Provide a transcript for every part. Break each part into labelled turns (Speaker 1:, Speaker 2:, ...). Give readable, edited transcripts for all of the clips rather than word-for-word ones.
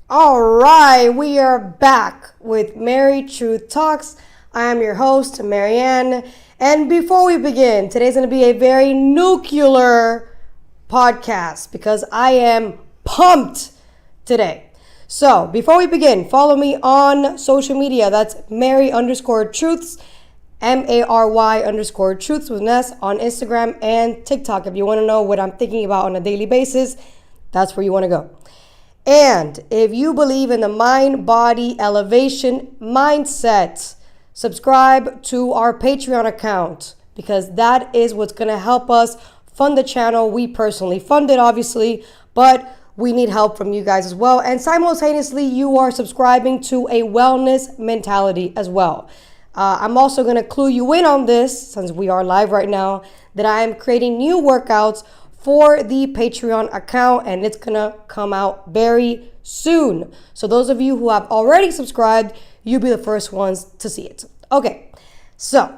Speaker 1: All right, we are back with Mary Truth Talks. I am your host, Marianne. And before we begin, today's going to be a very nuclear podcast because I am pumped today. So before we begin, follow me on social media. That's Mary_Truths, MARY_Truths with an S on Instagram and TikTok. If you want to know what I'm thinking about on a daily basis, that's where you want to go. And if you believe in the mind-body elevation mindset, subscribe to our Patreon account because that is what's going to help us fund the channel. We personally fund it, obviously, but we need help from you guys as well. And simultaneously, you are subscribing to a wellness mentality as well. I'm also going to clue you in on this, since we are live right now, that I am creating new workouts for the Patreon account, and it's gonna come out very soon. So those of you who have already subscribed, you'll be the first ones to see it. Okay, so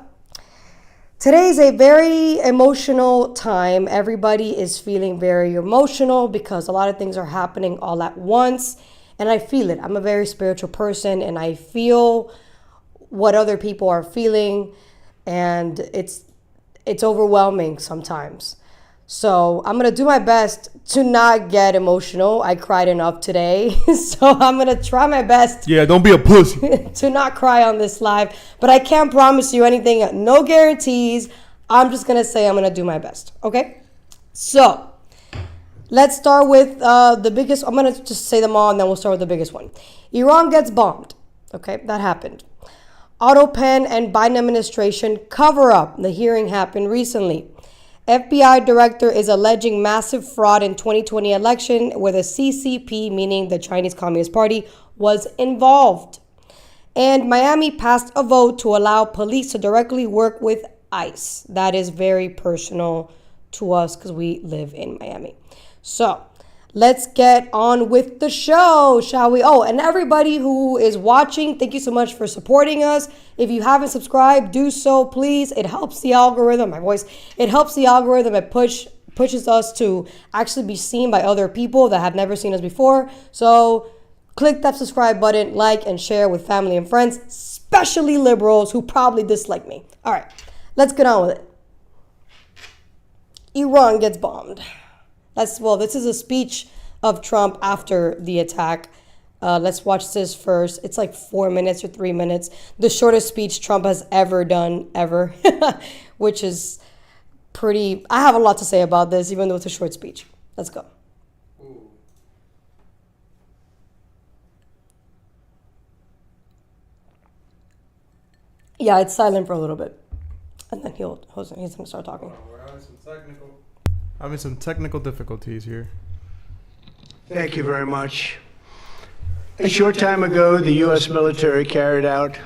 Speaker 1: today's a very emotional time. Everybody is feeling very emotional because a lot of things are happening all at once, and I feel it. I'm a very spiritual person, and I feel what other people are feeling, and it's overwhelming sometimes. So I'm going to do my best to not get emotional. I cried enough today. So I'm going to try my best.
Speaker 2: Yeah, don't be a pussy.
Speaker 1: To not cry on this live. But I can't promise you anything. No guarantees. I'm just going to say I'm going to do my best. Okay? So let's start with the biggest. I'm going to just say them all and then we'll start with the biggest one. Iran gets bombed. Okay? That happened. Otto Penn and Biden administration cover up. The hearing happened recently. FBI director is alleging massive fraud in 2020 election where the CCP, meaning the Chinese Communist Party, was involved. And Miami passed a vote to allow police to directly work with ICE. That is very personal to us because we live in Miami. So let's get on with the show, shall we? Oh, and everybody who is watching, thank you so much for supporting us. If you haven't subscribed, do so, please. It helps the algorithm. It helps the algorithm. It pushes us to actually be seen by other people that have never seen us before. So click that subscribe button, like, and share with family and friends, especially liberals who probably dislike me. All right, let's get on with it. Iran gets bombed. This is a speech of Trump after the attack. Let's watch this first. It's like 4 minutes or 3 minutes. The shortest speech Trump has ever done, ever, which is pretty. I have a lot to say about this, even though it's a short speech. Let's go. Yeah, it's silent for a little bit. And then he's going to start talking.
Speaker 2: We're having some technical difficulties here.
Speaker 3: Thank you very much. A short time ago, the U.S. military carried out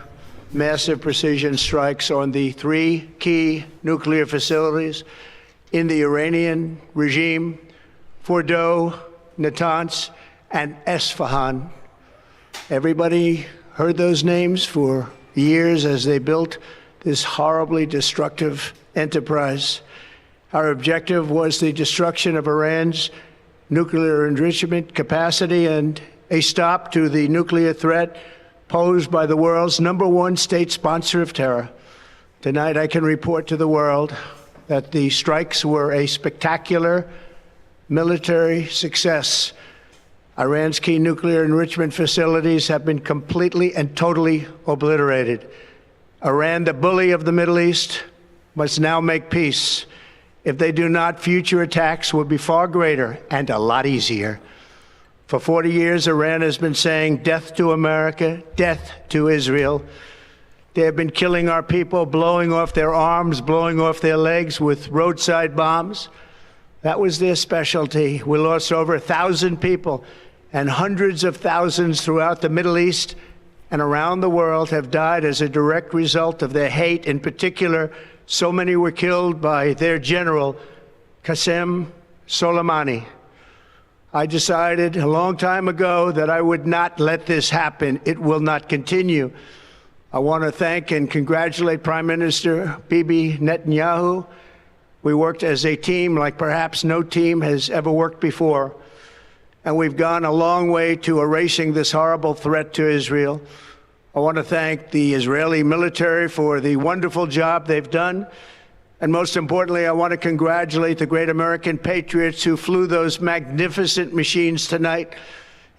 Speaker 3: massive precision strikes on the 3 key nuclear facilities in the Iranian regime: Fordow, Natanz, and Esfahan. Everybody heard those names for years as they built this horribly destructive enterprise. Our objective was the destruction of Iran's nuclear enrichment capacity and a stop to the nuclear threat posed by the world's #1 state sponsor of terror. Tonight, I can report to the world that the strikes were a spectacular military success. Iran's key nuclear enrichment facilities have been completely and totally obliterated. Iran, the bully of the Middle East, must now make peace. If they do not, future attacks will be far greater and a lot easier. For 40 years, Iran has been saying death to America, death to Israel. They have been killing our people, blowing off their arms, blowing off their legs with roadside bombs. That was their specialty. We lost over 1,000 people, and hundreds of thousands throughout the Middle East and around the world have died as a direct result of their hate. In particular, so many were killed by their general, Qasem Soleimani. I decided a long time ago that I would not let this happen. It will not continue. I want to thank and congratulate Prime Minister Bibi We worked as a team like perhaps no team has ever worked before. and we've gone a long way to erasing this horrible threat to Israel. I want to thank the Israeli military for the wonderful job they've done. And most importantly, I want to congratulate the great American patriots who flew those magnificent machines tonight,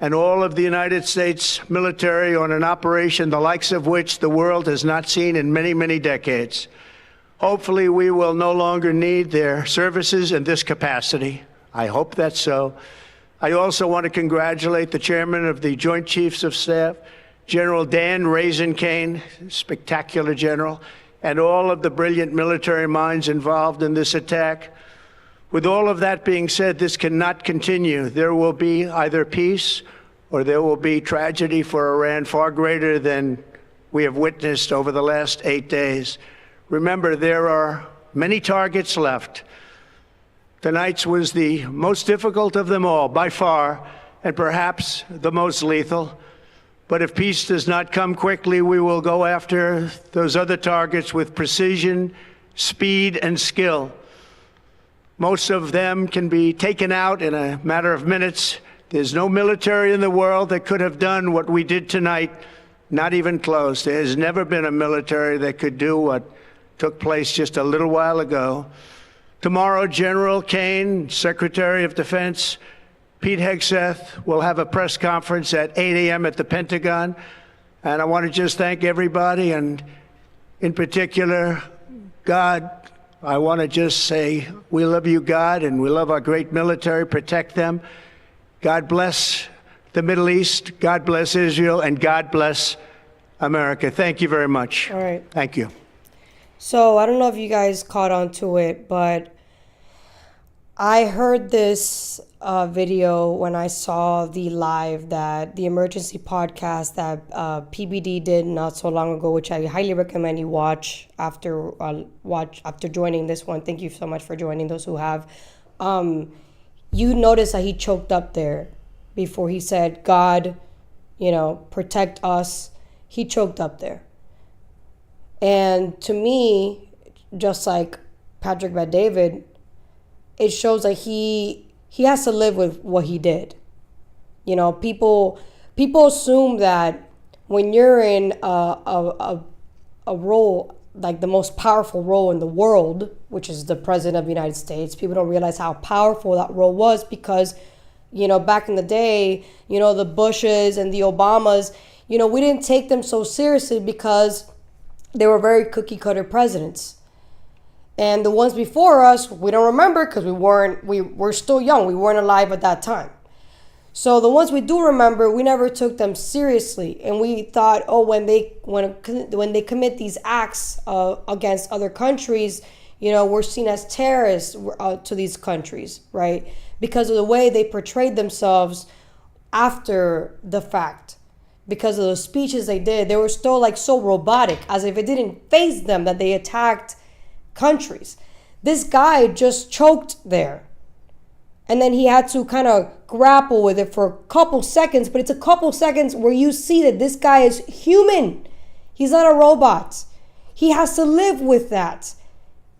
Speaker 3: and all of the United States military on an operation the likes of which the world has not seen in many, many decades. Hopefully, we will no longer need their services in this capacity. I hope that's so. I also want to congratulate the chairman of the Joint Chiefs of Staff, General Dan Raisin-Kane, spectacular general, and all of the brilliant military minds involved in this attack. With all of that being said, this cannot continue. There will be either peace or there will be tragedy for Iran far greater than we have witnessed over the last 8 days. Remember, there are many targets left. Tonight's was the most difficult of them all, by far, and perhaps the most lethal. But if peace does not come quickly, we will go after those other targets with precision, speed, and skill. Most of them can be taken out in a matter of minutes. There's no military in the world that could have done what we did tonight, not even close. There has never been a military that could do what took place just a little while ago. Tomorrow, General Kane, Secretary of Defense, Pete Hegseth will have a press conference at 8 a.m. at the Pentagon. And I want to just thank everybody, and in particular, God. I want to just say we love you, God, and we love our great military. Protect them. God bless the Middle East. God bless Israel. And God bless America. Thank you very much.
Speaker 1: All right.
Speaker 3: Thank you.
Speaker 1: So I don't know if you guys caught on to it, but I heard this video when I saw the live that the emergency podcast that PBD did not so long ago, which I highly recommend you watch after joining this one. Thank you so much for joining, those who have. You notice that he choked up there before he said, God, protect us. He choked up there. And to me, just like Patrick Bet-David, it shows that he has to live with what he did. People assume that when you're in a role, like the most powerful role in the world, which is the president of the United States, people don't realize how powerful that role was because, back in the day, the Bushes and the Obamas, we didn't take them so seriously because they were very cookie cutter presidents. And the ones before us, we don't remember because we were still young. We weren't alive at that time. So the ones we do remember, we never took them seriously. And we thought, when they commit these acts against other countries, we're seen as terrorists to these countries, right? Because of the way they portrayed themselves after the fact. Because of the speeches they did, they were still so robotic, as if it didn't faze them that they attacked countries. This guy just choked there. And then he had to kind of grapple with it for a couple seconds, but it's a couple seconds where you see that this guy is human. He's not a robot. He has to live with that.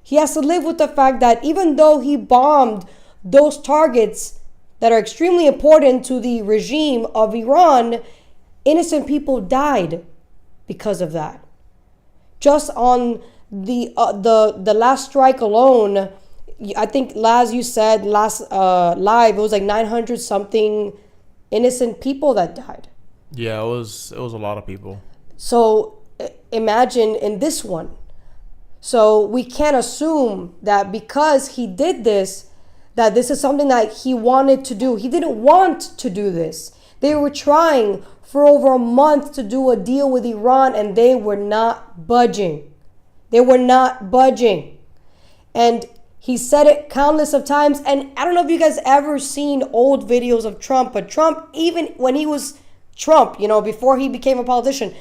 Speaker 1: He has to live with the fact that even though he bombed those targets that are extremely important to the regime of Iran, innocent people died because of that. Just on the last strike alone, I think Laz, you said last live, it was 900 something innocent people that died.
Speaker 2: Yeah, it was a lot of people.
Speaker 1: So imagine in this one. So we can't assume that because he did this, that this is something that he wanted to do. He didn't want to do this. They were trying for over a month to do a deal with Iran, and they were not budging. They were not budging. And he said it countless of times. And I don't know if you guys ever seen old videos of Trump, but Trump, even when he was Trump, before he became a politician,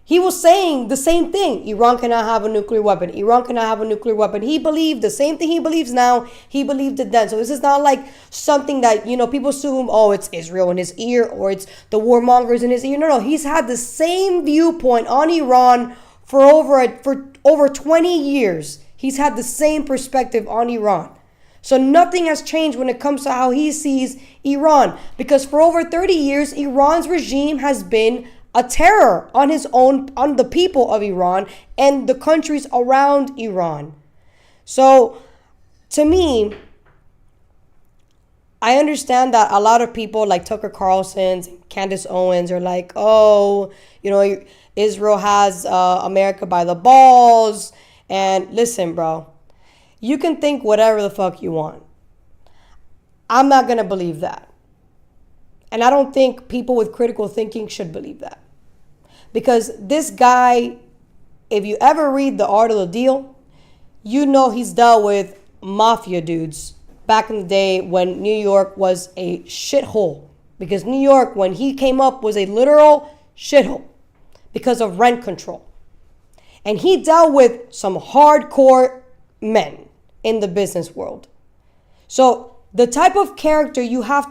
Speaker 1: he was saying the same thing. Iran cannot have a nuclear weapon. Iran cannot have a nuclear weapon. He believed the same thing he believes now. He believed it then. So this is not like something that, people assume, it's Israel in his ear or it's the warmongers in his ear. No. He's had the same viewpoint on Iran for over 20 years. He's had the same perspective on Iran. So nothing has changed when it comes to how he sees Iran. Because for over 30 years, Iran's regime has been a terror on on the people of Iran and the countries around Iran. So to me, I understand that a lot of people like Tucker Carlson and Candace Owens are like, oh, Israel has America by the balls. And listen, bro, you can think whatever the fuck you want. I'm not going to believe that. And I don't think people with critical thinking should believe that. Because this guy, if you ever read The Art of the Deal, you know he's dealt with mafia dudes back in the day when New York was a shithole. Because New York, when he came up, was a literal shithole because of rent control. And he dealt with some hardcore men in the business world. So the type of character you have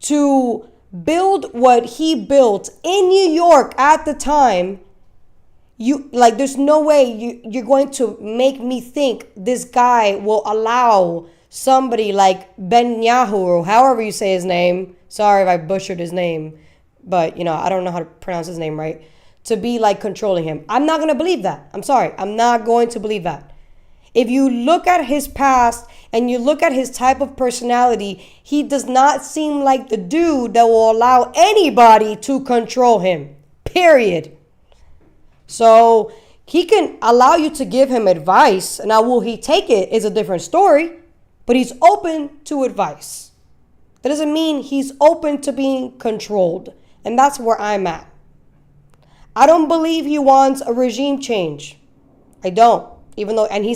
Speaker 1: to build what he built in New York at the time, there's no way you're going to make me think this guy will allow somebody like Netanyahu, or however you say his name. Sorry if I butchered his name, but I don't know how to pronounce his name right, to be like controlling him. I'm not going to believe that. I'm sorry. I'm not going to believe that. If you look at his past and you look at his type of personality, he does not seem like the dude that will allow anybody to control him, period. So he can allow you to give him advice. Now, will he take it is a different story, but he's open to advice. That doesn't mean he's open to being controlled. And that's where I'm at. I don't believe he wants a regime change. I don't. Even though, and he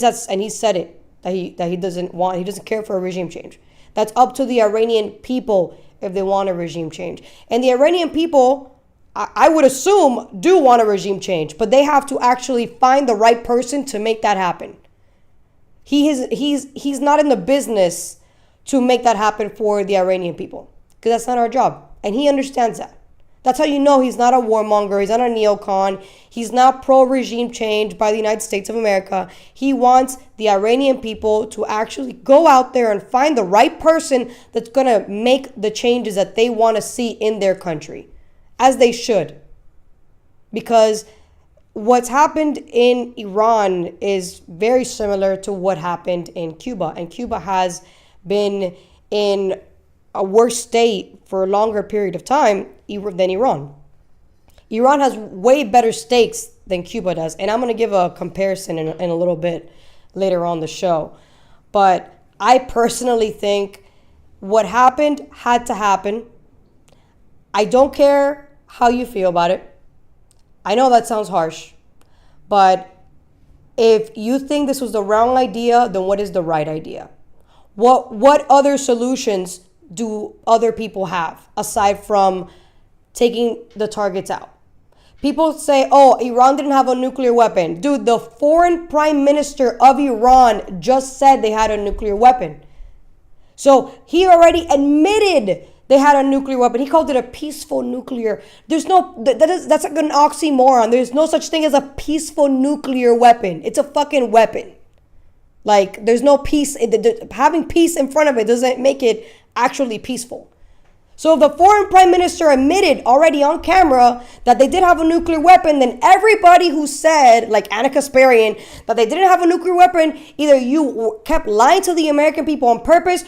Speaker 1: said it, that he doesn't care for a regime change. That's up to the Iranian people if they want a regime change. And the Iranian people, I would assume, do want a regime change, but they have to actually find the right person to make that happen. He's not in the business to make that happen for the Iranian people, because that's not our job. And he understands that. That's how you know he's not a warmonger. He's not a neocon. He's not pro-regime change by the United States of America. He wants the Iranian people to actually go out there and find the right person that's going to make the changes that they want to see in their country, as they should. Because what's happened in Iran is very similar to what happened in Cuba. And Cuba has been in a worse state for a longer period of time than Iran. Iran has way better stakes than Cuba does. And I'm going to give a comparison in a little bit later on the show. But I personally think what happened had to happen. I don't care how you feel about it. I know that sounds harsh. But if you think this was the wrong idea, then what is the right idea? What other solutions do other people have aside from taking the targets out? People say, oh, Iran didn't have a nuclear weapon. Dude, the foreign prime minister of Iran just said they had a nuclear weapon. So he already admitted they had a nuclear weapon. He called it a peaceful nuclear. That's like an oxymoron. There's no such thing as a peaceful nuclear weapon. It's a fucking weapon. Like, there's no peace. Having peace in front of it doesn't make it actually peaceful. So if the foreign prime minister admitted already on camera that they did have a nuclear weapon, then everybody who said, like Anna Kasparian, that they didn't have a nuclear weapon, either you kept lying to the American people on purpose,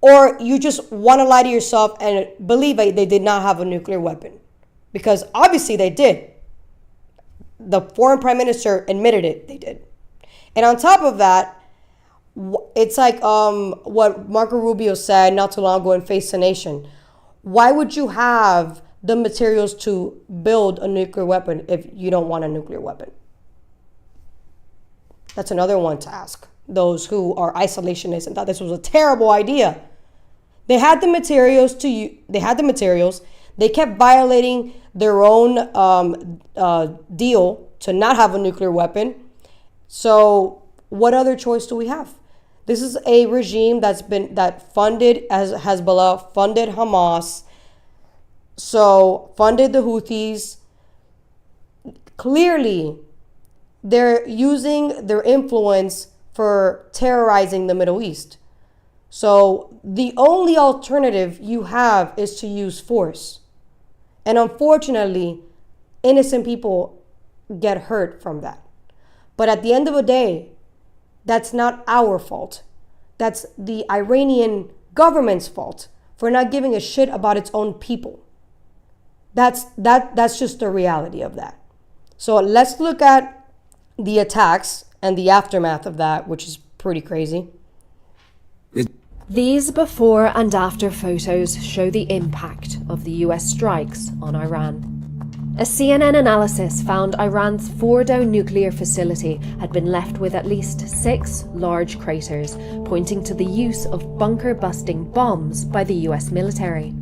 Speaker 1: or you just want to lie to yourself and believe that they did not have a nuclear weapon. Because obviously they did. The foreign prime minister admitted it, they did. And on top of that, it's like what Marco Rubio said not too long ago in Face the Nation. Why would you have the materials to build a nuclear weapon if you don't want a nuclear weapon? That's another one to ask those who are isolationists and thought this was a terrible idea. They had the materials They kept violating their own deal to not have a nuclear weapon. So what other choice do we have? This is a regime that funded as Hezbollah, funded Hamas, so funded the Houthis. Clearly, they're using their influence for terrorizing the Middle East. So the only alternative you have is to use force. And unfortunately, innocent people get hurt from that. But at the end of the day, that's not our fault. That's the Iranian government's fault for not giving a shit about its own people. That's just the reality of that. So let's look at the attacks and the aftermath of that, which is pretty crazy.
Speaker 4: These before and after photos show the impact of the US strikes on Iran. A CNN analysis found Iran's Fordow nuclear facility had been left with at least 6 large craters, pointing to the use of bunker-busting bombs by the US military.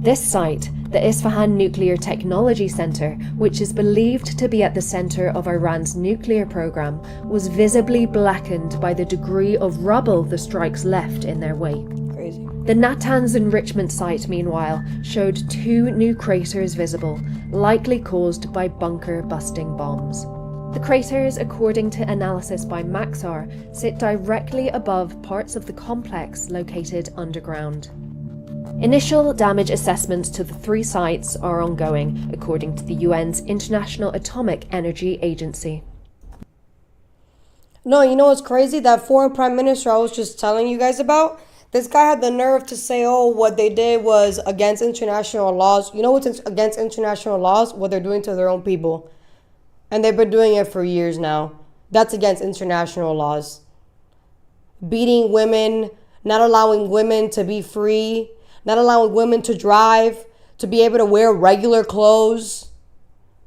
Speaker 4: This site, the Isfahan Nuclear Technology Center, which is believed to be at the center of Iran's nuclear program, was visibly blackened by the degree of rubble the strikes left in their wake.
Speaker 1: Crazy.
Speaker 4: The Natanz enrichment site, meanwhile, showed 2 new craters visible, likely caused by bunker-busting bombs. The craters, according to analysis by Maxar, sit directly above parts of the complex located underground. Initial damage assessments to the 3 sites are ongoing, according to the UN's International Atomic Energy Agency.
Speaker 1: No, you know what's crazy? That foreign prime minister I was just telling you guys about, this guy had the nerve to say, oh, what they did was against international laws. You know what's against international laws? What they're doing to their own people. And they've been doing it for years now. That's against international laws. Beating women, not allowing women to be free, not allowing women to drive, to be able to wear regular clothes.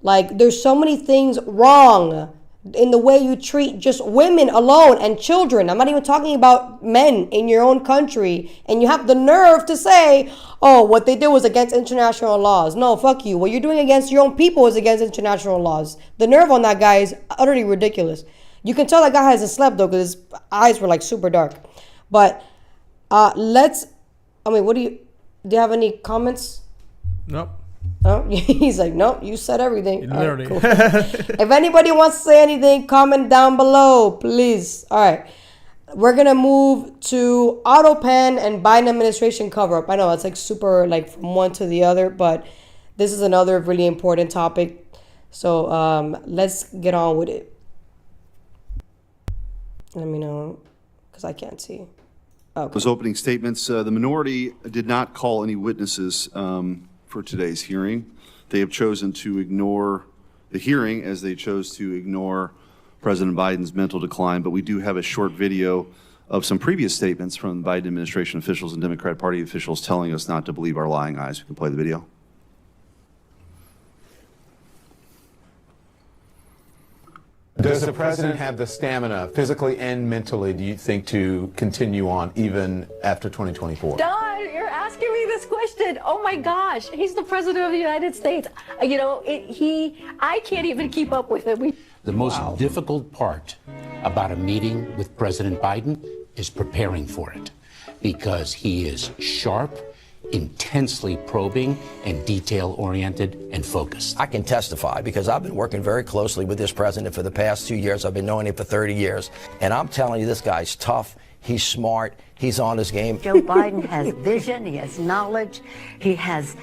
Speaker 1: Like, there's so many things wrong in the way you treat just women alone and children. I'm not even talking about men in your own country. And you have the nerve to say, oh, what they did was against international laws. No, fuck you. What you're doing against your own people is against international laws. The nerve on that guy is utterly ridiculous. You can tell that guy hasn't slept, though, because his eyes were, like, super dark. But what do you have any comments?
Speaker 2: Nope.
Speaker 1: No, he's like, nope, you said everything.
Speaker 2: Literally.
Speaker 1: All right, cool. If anybody wants to say anything, comment down below, please. All right. We're going to move to AutoPen and Biden administration cover-up. I know it's like super like from one to the other, but this is another really important topic. So let's get on with it. Let me know, because I can't see. Okay.
Speaker 5: Those opening statements, the minority did not call any witnesses for today's hearing. They have chosen to ignore the hearing as they chose to ignore President Biden's mental decline, but we do have a short video of some previous statements from the Biden administration officials and Democrat Party officials telling us not to believe our lying eyes. We can play the video.
Speaker 6: Does the president have the stamina, physically and mentally, do you think, to continue on even after 2024?
Speaker 7: Don, you're asking me this question. Oh my gosh, he's the president of the United States. You know, I can't even keep up with him.
Speaker 8: The most difficult part about a meeting with President Biden is preparing for it, because he is sharp, intensely probing, and detail-oriented and focused.
Speaker 9: I can testify because I've been working very closely with this president for the past 2 years. I've been knowing him for 30 years. And I'm telling you, this guy's tough. He's smart. He's on his game.
Speaker 10: Joe Biden has vision. He has knowledge. He has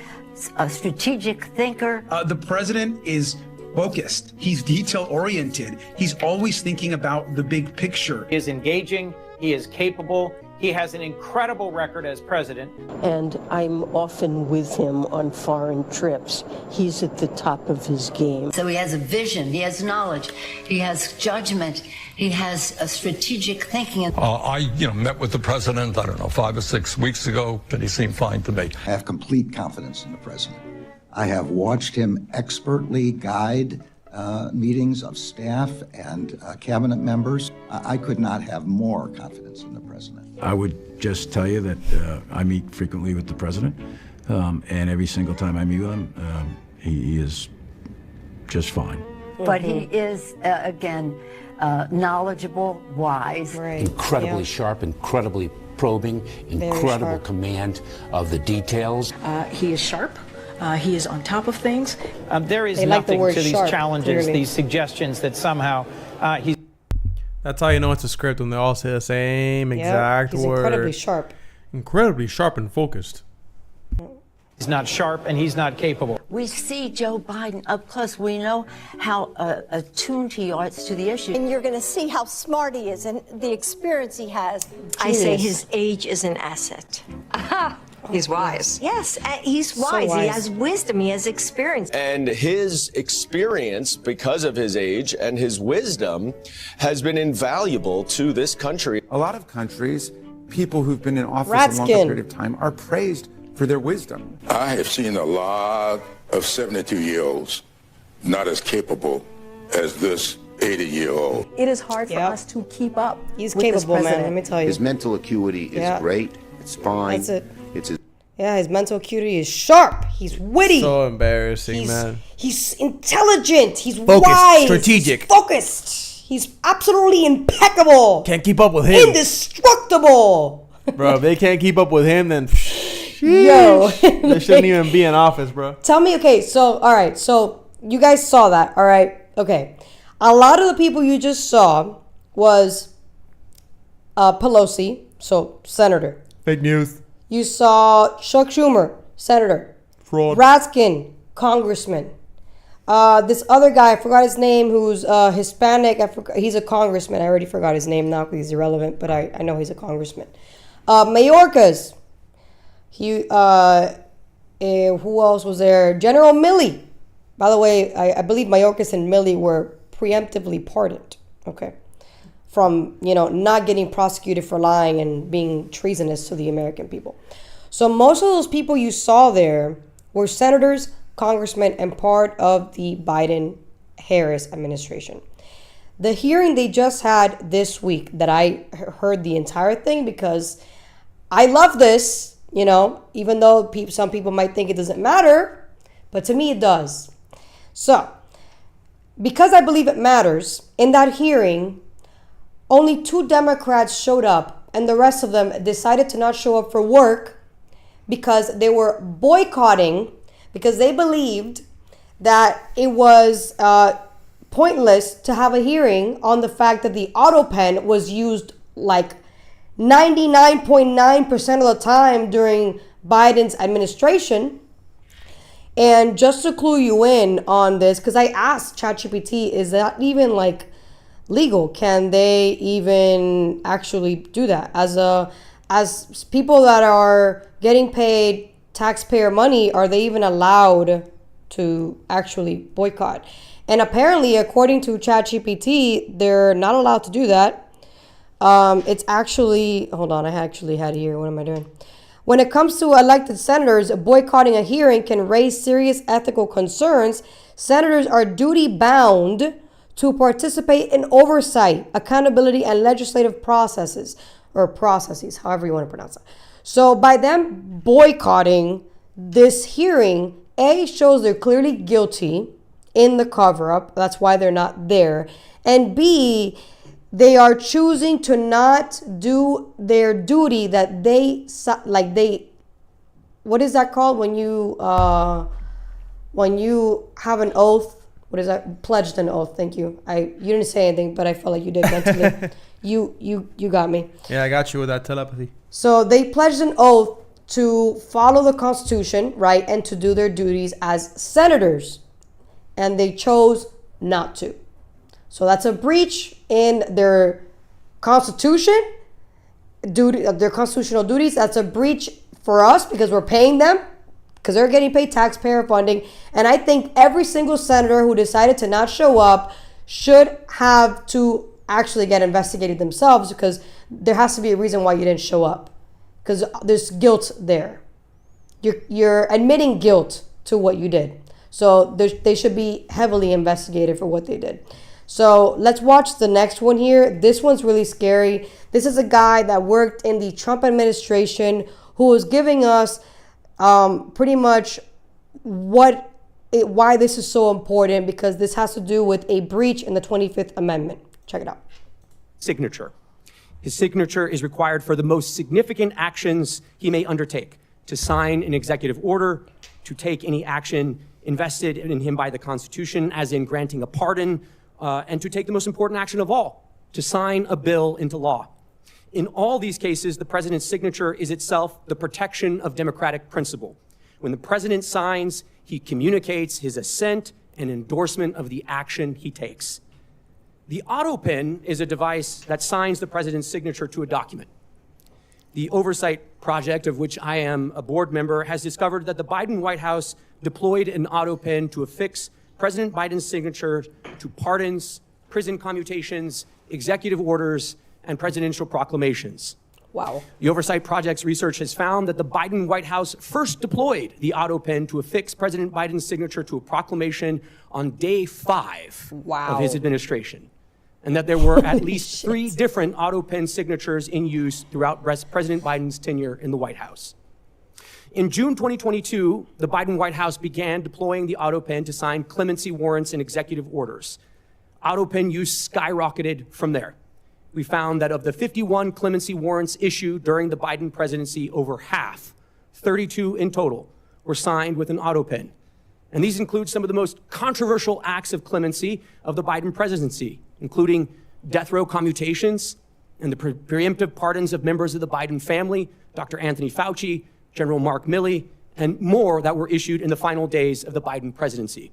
Speaker 10: a strategic thinker.
Speaker 11: The president is focused. He's detail-oriented. He's always thinking about the big picture.
Speaker 12: He is engaging. He is capable. He has an incredible record as president.
Speaker 13: And I'm often with him on foreign trips. He's at the top of his game.
Speaker 10: So he has a vision. He has knowledge. He has judgment. He has a strategic thinking.
Speaker 14: I met with the president, 5 or 6 weeks ago, and he seemed fine to me.
Speaker 15: I have complete confidence in the president. I have watched him expertly guide meetings of staff and cabinet members. I could not have more confidence in the president.
Speaker 16: I would just tell you that I meet frequently with the president, and every single time I meet with him, he is just fine.
Speaker 10: But he is, again, knowledgeable, wise.
Speaker 1: Right.
Speaker 8: Incredibly sharp, incredibly probing, incredible command of the details.
Speaker 17: He is sharp. He is on top of things.
Speaker 12: There is nothing to these challenges, these suggestions that somehow he's...
Speaker 2: That's how you know it's a script when they all say the same exact
Speaker 1: he's
Speaker 2: word.
Speaker 1: incredibly sharp.
Speaker 2: Incredibly sharp and focused.
Speaker 12: He's not sharp and he's not capable.
Speaker 10: We see Joe Biden up close. We know how attuned he is to the issue.
Speaker 18: And you're going to see how smart he is and the experience he has.
Speaker 13: I say his age is an asset.
Speaker 18: He's wise.
Speaker 13: Yes, he's wise. He has wisdom. He has experience.
Speaker 19: And his experience, because of his age and his wisdom, has been invaluable to this country.
Speaker 20: A lot of countries, people who've been in office a long period of time are praised for their wisdom.
Speaker 21: I have seen a lot of 72-year-olds not as capable as this 80-year-old.
Speaker 17: It is hard for us to keep up.
Speaker 1: He's
Speaker 17: with this
Speaker 1: capable, man.
Speaker 17: president.
Speaker 1: Let me tell you.
Speaker 22: His mental acuity is great. It's fine.
Speaker 1: That's it.
Speaker 22: It's his
Speaker 1: Yeah, his mental acuity is sharp. He's witty.
Speaker 2: So embarrassing, man.
Speaker 1: He's intelligent. He's
Speaker 2: Focused,
Speaker 1: wise.
Speaker 2: strategic.
Speaker 1: He's focused. He's absolutely impeccable.
Speaker 2: Can't keep up with him.
Speaker 1: Indestructible.
Speaker 2: Bro, if they can't keep up with him, then
Speaker 1: Yo.
Speaker 2: they shouldn't even be in office, bro.
Speaker 1: Tell me, okay, so, all right, so you guys saw that, all right? Okay. A lot of the people you just saw was Pelosi, so senator.
Speaker 2: Fake news.
Speaker 1: You saw Chuck Schumer, senator.
Speaker 2: Fraud.
Speaker 1: Raskin, congressman. This other guy, I forgot his name, who's Hispanic. He's a congressman. I already forgot his name now because he's irrelevant, but I know he's a congressman. Mayorkas. Who else was there? General Milley. By the way, I believe Mayorkas and Milley were preemptively pardoned. Okay. From, not getting prosecuted for lying and being treasonous to the American people. So most of those people you saw there were senators, congressmen, and part of the Biden-Harris administration. The hearing they just had this week that I heard the entire thing because I love this, even though some people might think it doesn't matter, but to me it does. So, because I believe it matters, in that hearing, only 2 Democrats showed up and the rest of them decided to not show up for work because they were boycotting because they believed that it was pointless to have a hearing on the fact that the auto pen was used like 99.9% of the time during Biden's administration. And just to clue you in on this, because I asked ChatGPT, is that even legal? Can they even actually do that? As people that are getting paid taxpayer money, are they even allowed to actually boycott? And apparently, according to ChatGPT, they're not allowed to do that. It's actually, hold on, I actually had it here. What am I doing? When it comes to elected senators, boycotting a hearing can raise serious ethical concerns. Senators are duty-bound to participate in oversight, accountability, and legislative processes, however you want to pronounce it. So by them boycotting this hearing, A, shows they're clearly guilty in the cover-up. That's why they're not there. And B, they are choosing to not do their duty that what is that called when you have an oath? What is that? Pledged an oath. Thank you. You didn't say anything, but I felt like you did mentally. You got me.
Speaker 2: Yeah, I got you with that telepathy.
Speaker 1: So they pledged an oath to follow the Constitution, right, and to do their duties as senators, and they chose not to. So that's a breach in their Constitution, their constitutional duties. That's a breach for us because we're paying them, because they're getting paid taxpayer funding. And I think every single senator who decided to not show up should have to actually get investigated themselves, because there has to be a reason why you didn't show up, because there's guilt there. You're admitting guilt to what you did. So they should be heavily investigated for what they did. So let's watch the next one here. This one's really scary. This is a guy that worked in the Trump administration who was giving us pretty much why this is so important, because this has to do with a breach in the 25th Amendment. Check it out.
Speaker 23: Signature. His signature is required for the most significant actions he may undertake: to sign an executive order, to take any action invested in him by the Constitution, as in granting a pardon, and to take the most important action of all, to sign a bill into law. In all these cases, the president's signature is itself the protection of democratic principle. When the president signs, he communicates his assent and endorsement of the action he takes. The auto pen is a device that signs the president's signature to a document. The Oversight Project, of which I am a board member, has discovered that the Biden White House deployed an auto pen to affix President Biden's signature to pardons, prison commutations, executive orders, and presidential proclamations.
Speaker 1: Wow.
Speaker 23: The Oversight Project's research has found that the Biden White House first deployed the auto pen to affix President Biden's signature to a proclamation on day 5 of his administration, and that there were at least 3 different auto pen signatures in use throughout President Biden's tenure in the White House. In June 2022, the Biden White House began deploying the auto pen to sign clemency warrants and executive orders. Auto pen use skyrocketed from there. We found that of the 51 clemency warrants issued during the Biden presidency, over half, 32 in total, were signed with an auto pen. And these include some of the most controversial acts of clemency of the Biden presidency, including death row commutations and the preemptive pardons of members of the Biden family, Dr. Anthony Fauci, General Mark Milley, and more that were issued in the final days of the Biden presidency.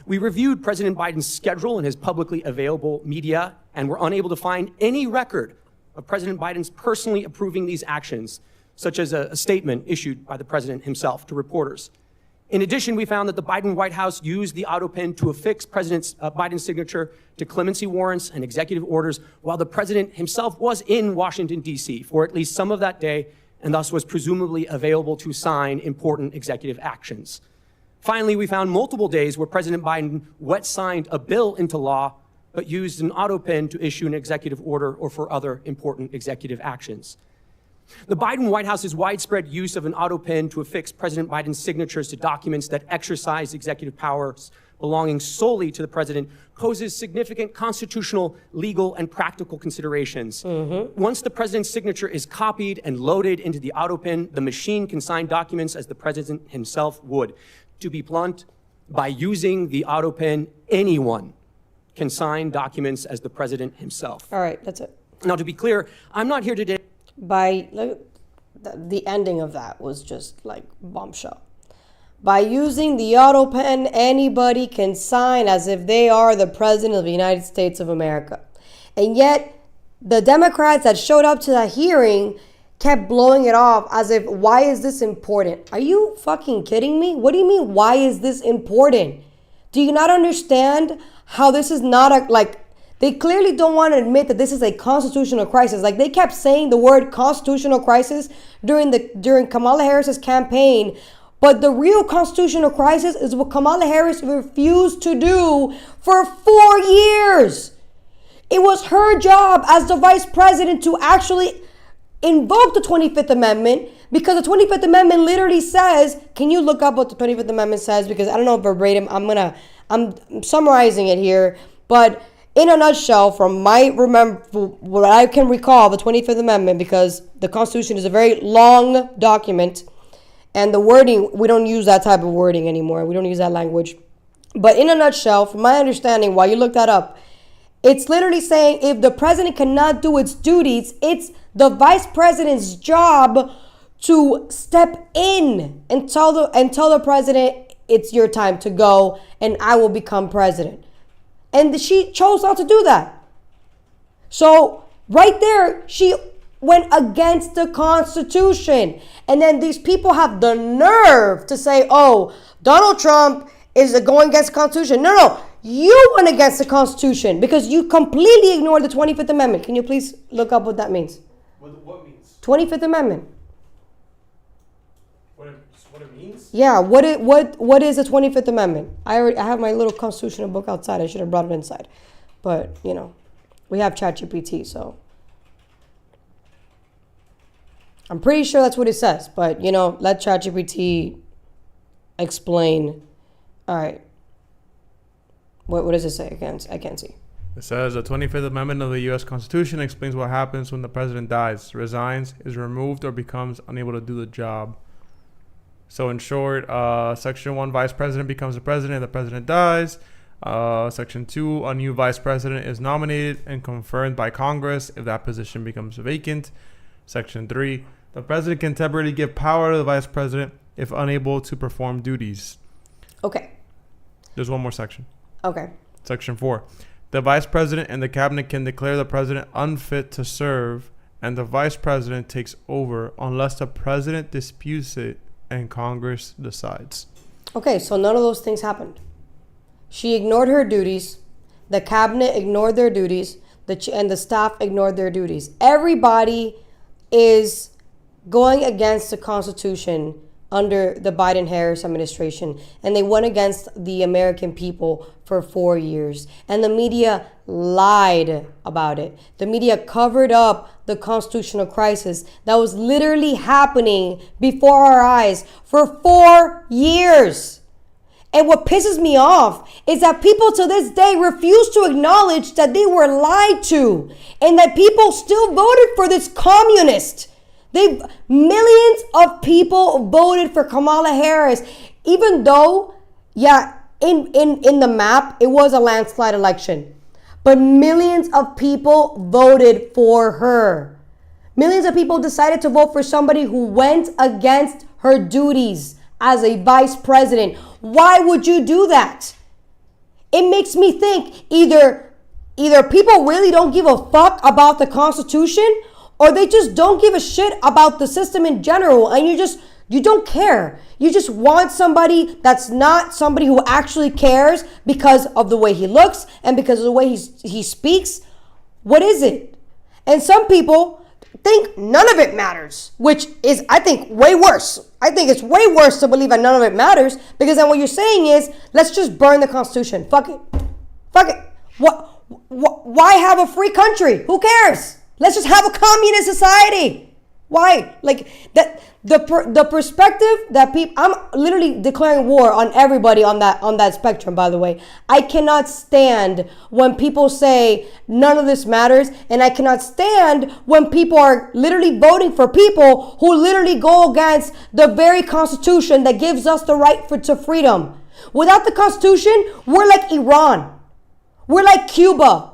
Speaker 23: We reviewed President Biden's schedule in his publicly available media and were unable to find any record of President Biden's personally approving these actions, such as a statement issued by the president himself to reporters. In addition, we found that the Biden White House used the auto pen to affix President Biden's signature to clemency warrants and executive orders while the president himself was in Washington, D.C. for at least some of that day, and thus was presumably available to sign important executive actions. Finally, we found multiple days where President Biden wet signed a bill into law, but used an auto pen to issue an executive order or for other important executive actions. The Biden White House's widespread use of an auto pen to affix President Biden's signatures to documents that exercise executive powers belonging solely to the president poses significant constitutional, legal, and practical considerations. Once the president's signature is copied and loaded into the auto pen, the machine can sign documents as the president himself would. To be blunt, by using the auto pen, anyone can sign documents as the president himself.
Speaker 1: All right, that's it.
Speaker 23: Now, to be clear, I'm not here today.
Speaker 1: The ending of that was just like bombshell. By using the auto pen, anybody can sign as if they are the president of the United States of America. And yet, the Democrats that showed up to that hearing kept blowing it off as if, why is this important? Are you fucking kidding me? What do you mean, why is this important? Do you not understand how this is not a, like, they clearly don't want to admit that this is a constitutional crisis. Like, they kept saying the word constitutional crisis during Kamala Harris's campaign, but the real constitutional crisis is what Kamala Harris refused to do for 4 years. It was her job as the vice president to actually invoke the 25th Amendment, because the 25th Amendment literally says, can you look up what the 25th Amendment says? Because I don't know verbatim, I'm summarizing it here, but in a nutshell, from what I can recall, the 25th Amendment, because the Constitution is a very long document, and the wording, we don't use that type of wording anymore. We don't use that language. But in a nutshell, from my understanding, while you look that up, it's literally saying if the president cannot do its duties, it's the vice president's job to step in and tell the president, it's your time to go and I will become president. And she chose not to do that. So right there, she went against the Constitution. And then these people have the nerve to say, oh, Donald Trump is going against the Constitution. No, you went against the Constitution because you completely ignored the 25th Amendment. Can you please look up what that means?
Speaker 2: What means?
Speaker 1: 25th Amendment.
Speaker 2: What it means?
Speaker 1: Yeah, what is the 25th Amendment? I have my little constitutional book outside. I should have brought it inside. But, you know, we have ChatGPT, so I'm pretty sure that's what it says. But, you know, let ChatGPT explain. All right. What does it say? I can't see.
Speaker 2: It says the 25th Amendment of the U.S. Constitution explains what happens when the president dies, resigns, is removed, or becomes unable to do the job. So in short, Section 1, Vice President becomes the president, the president dies. Section 2, a new vice president is nominated and confirmed by Congress if that position becomes vacant. Section 3, the president can temporarily give power to the vice president if unable to perform duties.
Speaker 1: Okay.
Speaker 2: There's one more section.
Speaker 1: Okay.
Speaker 2: Section 4, the vice president and the cabinet can declare the president unfit to serve, and the vice president takes over unless the president disputes it and Congress decides.
Speaker 1: Okay, so none of those things happened. She ignored her duties. The cabinet ignored their duties. And the staff ignored their duties. Everybody is going against the Constitution under the Biden-Harris administration. And they went against the American people for 4 years. And the media lied about it. The media covered up the constitutional crisis that was literally happening before our eyes for 4 years. And what pisses me off is that people to this day refuse to acknowledge that they were lied to and that people still voted for this communist. Millions of people voted for Kamala Harris, even though, in the map, it was a landslide election. But millions of people voted for her. Millions of people decided to vote for somebody who went against her duties as a vice president. Why would you do that? It makes me think either people really don't give a fuck about the Constitution, or they just don't give a shit about the system in general, and you don't care. You just want somebody that's not somebody who actually cares because of the way he looks and because of the way he speaks. What is it? And some people think none of it matters, which is, I think, way worse. I think it's way worse to believe that none of it matters, because then what you're saying is, let's just burn the Constitution. Fuck it. Fuck it. Why have a free country? Who cares? Let's just have a communist society. Why? Like that. The perspective that people, I'm literally declaring war on everybody on that spectrum, by the way. I cannot stand when people say none of this matters, and I cannot stand when people are literally voting for people who literally go against the very Constitution that gives us the right to freedom. Without the Constitution, we're like Iran. We're like Cuba.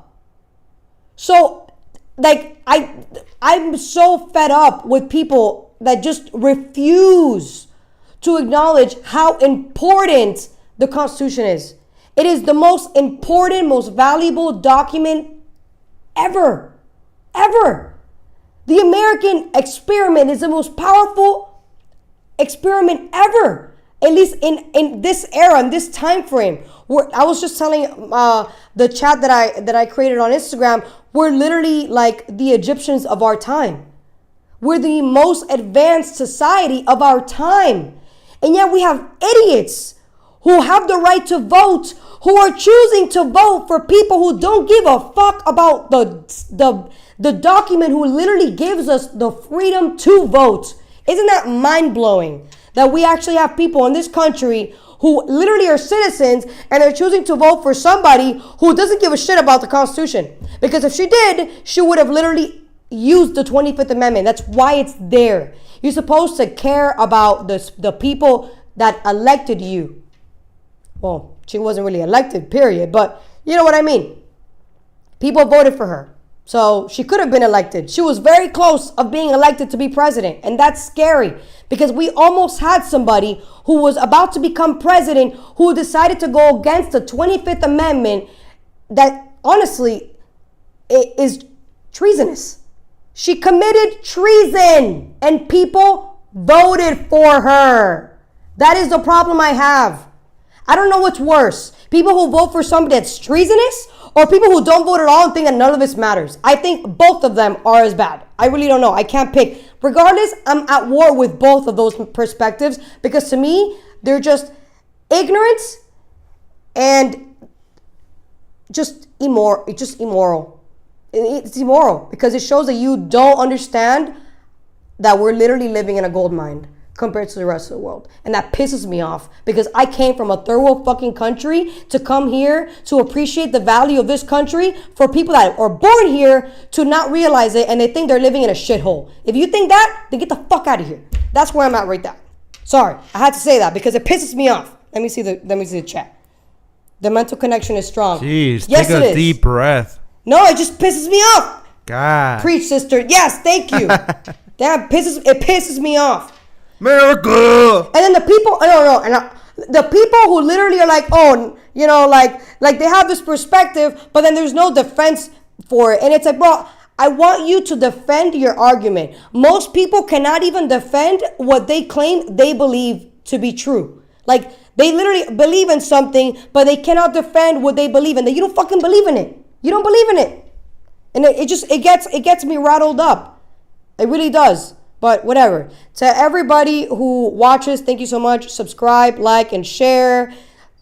Speaker 1: So, like, I'm so fed up with people that just refuse to acknowledge how important the Constitution is. It is the most important, most valuable document ever. The American experiment is the most powerful experiment ever. At least in this era, in this time frame. I was just telling the chat that I created on Instagram, we're literally like the Egyptians of our time. We're the most advanced society of our time. And yet we have idiots who have the right to vote, who are choosing to vote for people who don't give a fuck about the document who literally gives us the freedom to vote. Isn't that mind-blowing? That we actually have people in this country who literally are citizens and are choosing to vote for somebody who doesn't give a shit about the Constitution. Because if she did, she would have literally used the 25th Amendment. That's why it's there. You're supposed to care about the people that elected you. Well, she wasn't really elected, period. But you know what I mean. People voted for her. So she could have been elected. She was very close of being elected to be president. And that's scary because we almost had somebody who was about to become president who decided to go against the 25th Amendment that honestly is treasonous. She committed treason and people voted for her. That is the problem I have. I don't know what's worse. People who vote for somebody that's treasonous or people who don't vote at all and think that none of this matters. I think both of them are as bad. I really don't know. I can't pick. Regardless, I'm at war with both of those perspectives because to me, they're just ignorance and just immoral. It's just immoral. It's immoral because it shows that you don't understand that we're literally living in a gold mine compared to the rest of the world. And that pisses me off because I came from a third world fucking country to come here to appreciate the value of this country for people that are born here to not realize it and they think they're living in a shithole. If you think that, then get the fuck out of here. That's where I'm at right now. Sorry, I had to say that because it pisses me off. Let me see the chat. The mental connection is strong.
Speaker 2: Jeez,
Speaker 1: yes,
Speaker 2: take
Speaker 1: it
Speaker 2: a
Speaker 1: is.
Speaker 2: deep breath.
Speaker 1: No, it just pisses me off.
Speaker 2: God.
Speaker 1: Preach, sister. Yes, thank you. That pisses me off.
Speaker 2: America.
Speaker 1: And then the people, the people who literally are like, oh, you know, like they have this perspective, but then there's no defense for it. And it's like, bro, I want you to defend your argument. Most people cannot even defend what they claim they believe to be true. Like, they literally believe in something, but they cannot defend what they believe in. You don't fucking believe in it. You don't believe in it. And it gets me rattled up. It really does. But whatever. To everybody who watches, thank you so much. Subscribe, like, and share.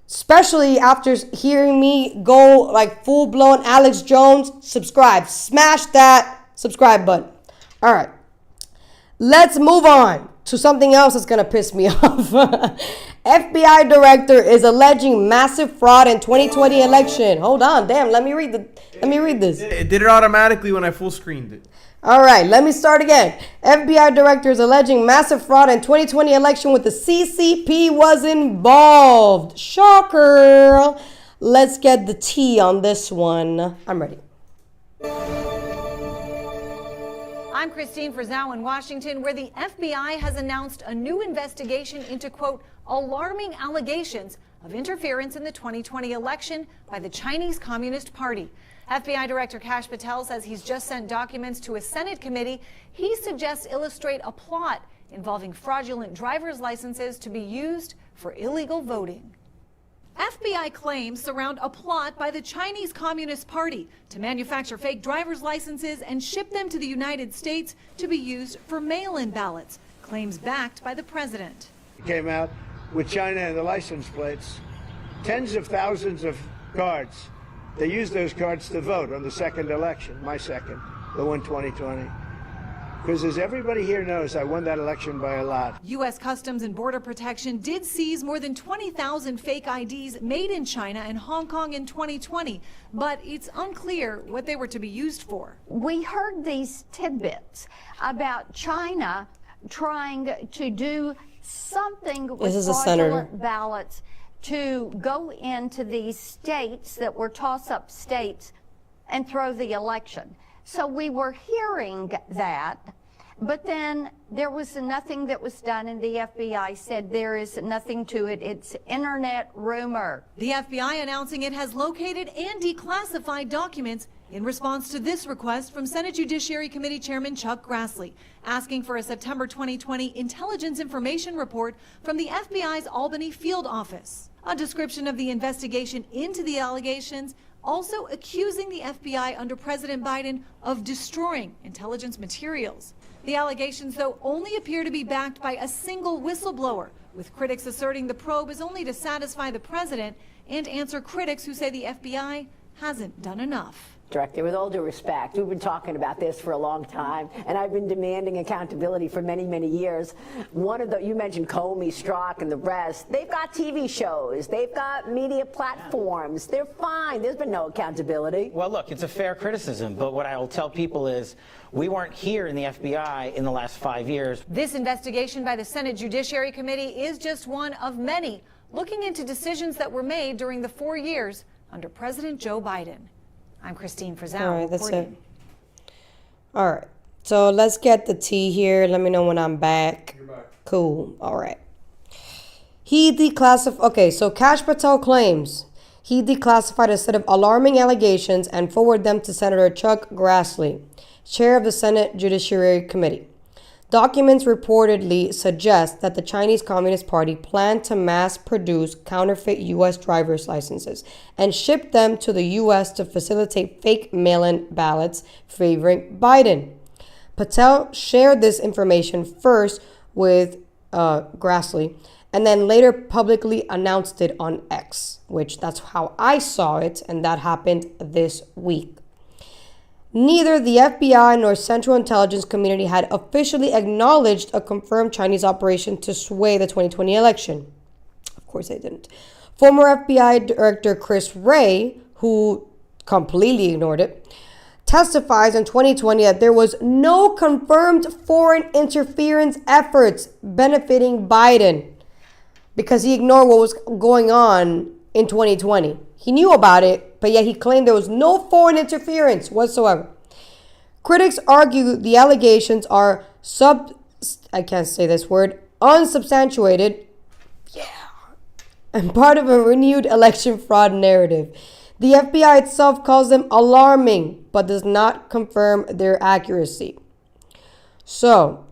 Speaker 1: Especially after hearing me go like full-blown Alex Jones. Subscribe. Smash that subscribe button. All right. Let's move on to something else that's going to piss me off. FBI director is alleging massive fraud in 2020 election. Hold on. Damn. Let me read this.
Speaker 2: It did it automatically when I full screened it.
Speaker 1: All right, let me start again. FBI director is alleging massive fraud in 2020 election with the CCP was involved. Shocker. Let's get the tea on this one. I'm ready.
Speaker 3: I'm Christine Frizzau in Washington, where the FBI has announced a new investigation into, quote, alarming allegations of interference in the 2020 election by the Chinese Communist Party. FBI Director Kash Patel says he's just sent documents to a Senate committee he suggests illustrate a plot involving fraudulent driver's licenses to be used for illegal voting. FBI claims surround a plot by the Chinese Communist Party to manufacture fake driver's licenses and ship them to the United States to be used for mail-in ballots, claims backed by the president.
Speaker 4: Came out with China and the license plates, tens of thousands of cards. They used those cards to vote on the second election, my second, the one 2020. Because as everybody here knows, I won that election by a lot.
Speaker 3: U.S. Customs and Border Protection did seize more than 20,000 fake IDs made in China and Hong Kong in 2020, but it's unclear what they were to be used for.
Speaker 10: We heard these tidbits about China trying to do something with fraudulent ballots to go into these states that were toss-up states and throw the election. So we were hearing that, but then there was nothing that was done, and the FBI said there is nothing to it. It's internet rumor.
Speaker 3: The FBI announcing it has located and declassified documents in response to this request from Senate Judiciary Committee Chairman Chuck Grassley, asking for a September 2020 intelligence information report from the FBI's Albany field office. A description of the investigation into the allegations, also accusing the FBI under President Biden of destroying intelligence materials. The allegations, though, only appear to be backed by a single whistleblower, with critics asserting the probe is only to satisfy the president and answer critics who say the FBI hasn't done enough.
Speaker 7: Director, with all due respect, we've been talking about this for a long time, and I've been demanding accountability for many, many years. You mentioned Comey, Strzok, and the rest. They've got TV shows. They've got media platforms. They're fine. There's been no accountability.
Speaker 12: Well, look, it's a fair criticism, but what I will tell people is we weren't here in the FBI in the last 5 years.
Speaker 3: This investigation by the Senate Judiciary Committee is just one of many looking into decisions that were made during the 4 years under President Joe Biden. I'm Christine Frizzau.
Speaker 1: All right, that's it. All right. So let's get the tea here. Let me know when I'm back. You're back. Cool. All right. Okay, so Kash Patel claims he declassified a set of alarming allegations and forwarded them to Senator Chuck Grassley, chair of the Senate Judiciary Committee. Documents reportedly suggest that the Chinese Communist Party planned to mass produce counterfeit U.S. driver's licenses and ship them to the U.S. to facilitate fake mail-in ballots favoring Biden. Patel shared this information first with Grassley and then later publicly announced it on X, which that's how I saw it, and that happened this week. Neither the FBI nor Central Intelligence Community had officially acknowledged a confirmed Chinese operation to sway the 2020 election. Of course they didn't. Former FBI Director Chris Wray, who completely ignored it, testifies in 2020 that there was no confirmed foreign interference efforts benefiting Biden because he ignored what was going on in 2020. He knew about it, but yet he claimed there was no foreign interference whatsoever. Critics argue the allegations are unsubstantiated, and part of a renewed election fraud narrative. The FBI itself calls them alarming, but does not confirm their accuracy. So,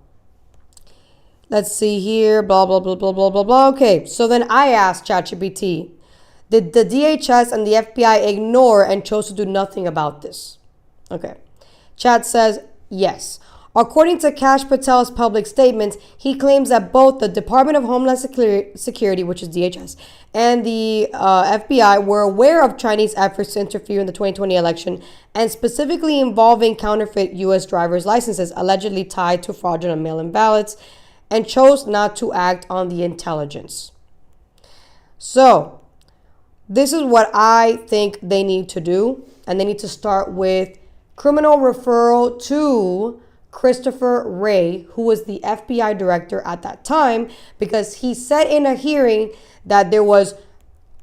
Speaker 1: let's see here, blah, blah, blah, blah, blah, blah, blah. Okay, so then I asked ChatGPT, did the DHS and the FBI ignore and chose to do nothing about this? Okay, Chat says yes. According to Kash Patel's public statements, he claims that both the Department of Homeland Security, which is DHS, and the FBI were aware of Chinese efforts to interfere in the 2020 election, and specifically involving counterfeit U.S. driver's licenses allegedly tied to fraudulent mail-in ballots, and chose not to act on the intelligence. So, this is what I think they need to do, and they need to start with criminal referral to Christopher Wray, who was the FBI director at that time, because he said in a hearing that there was,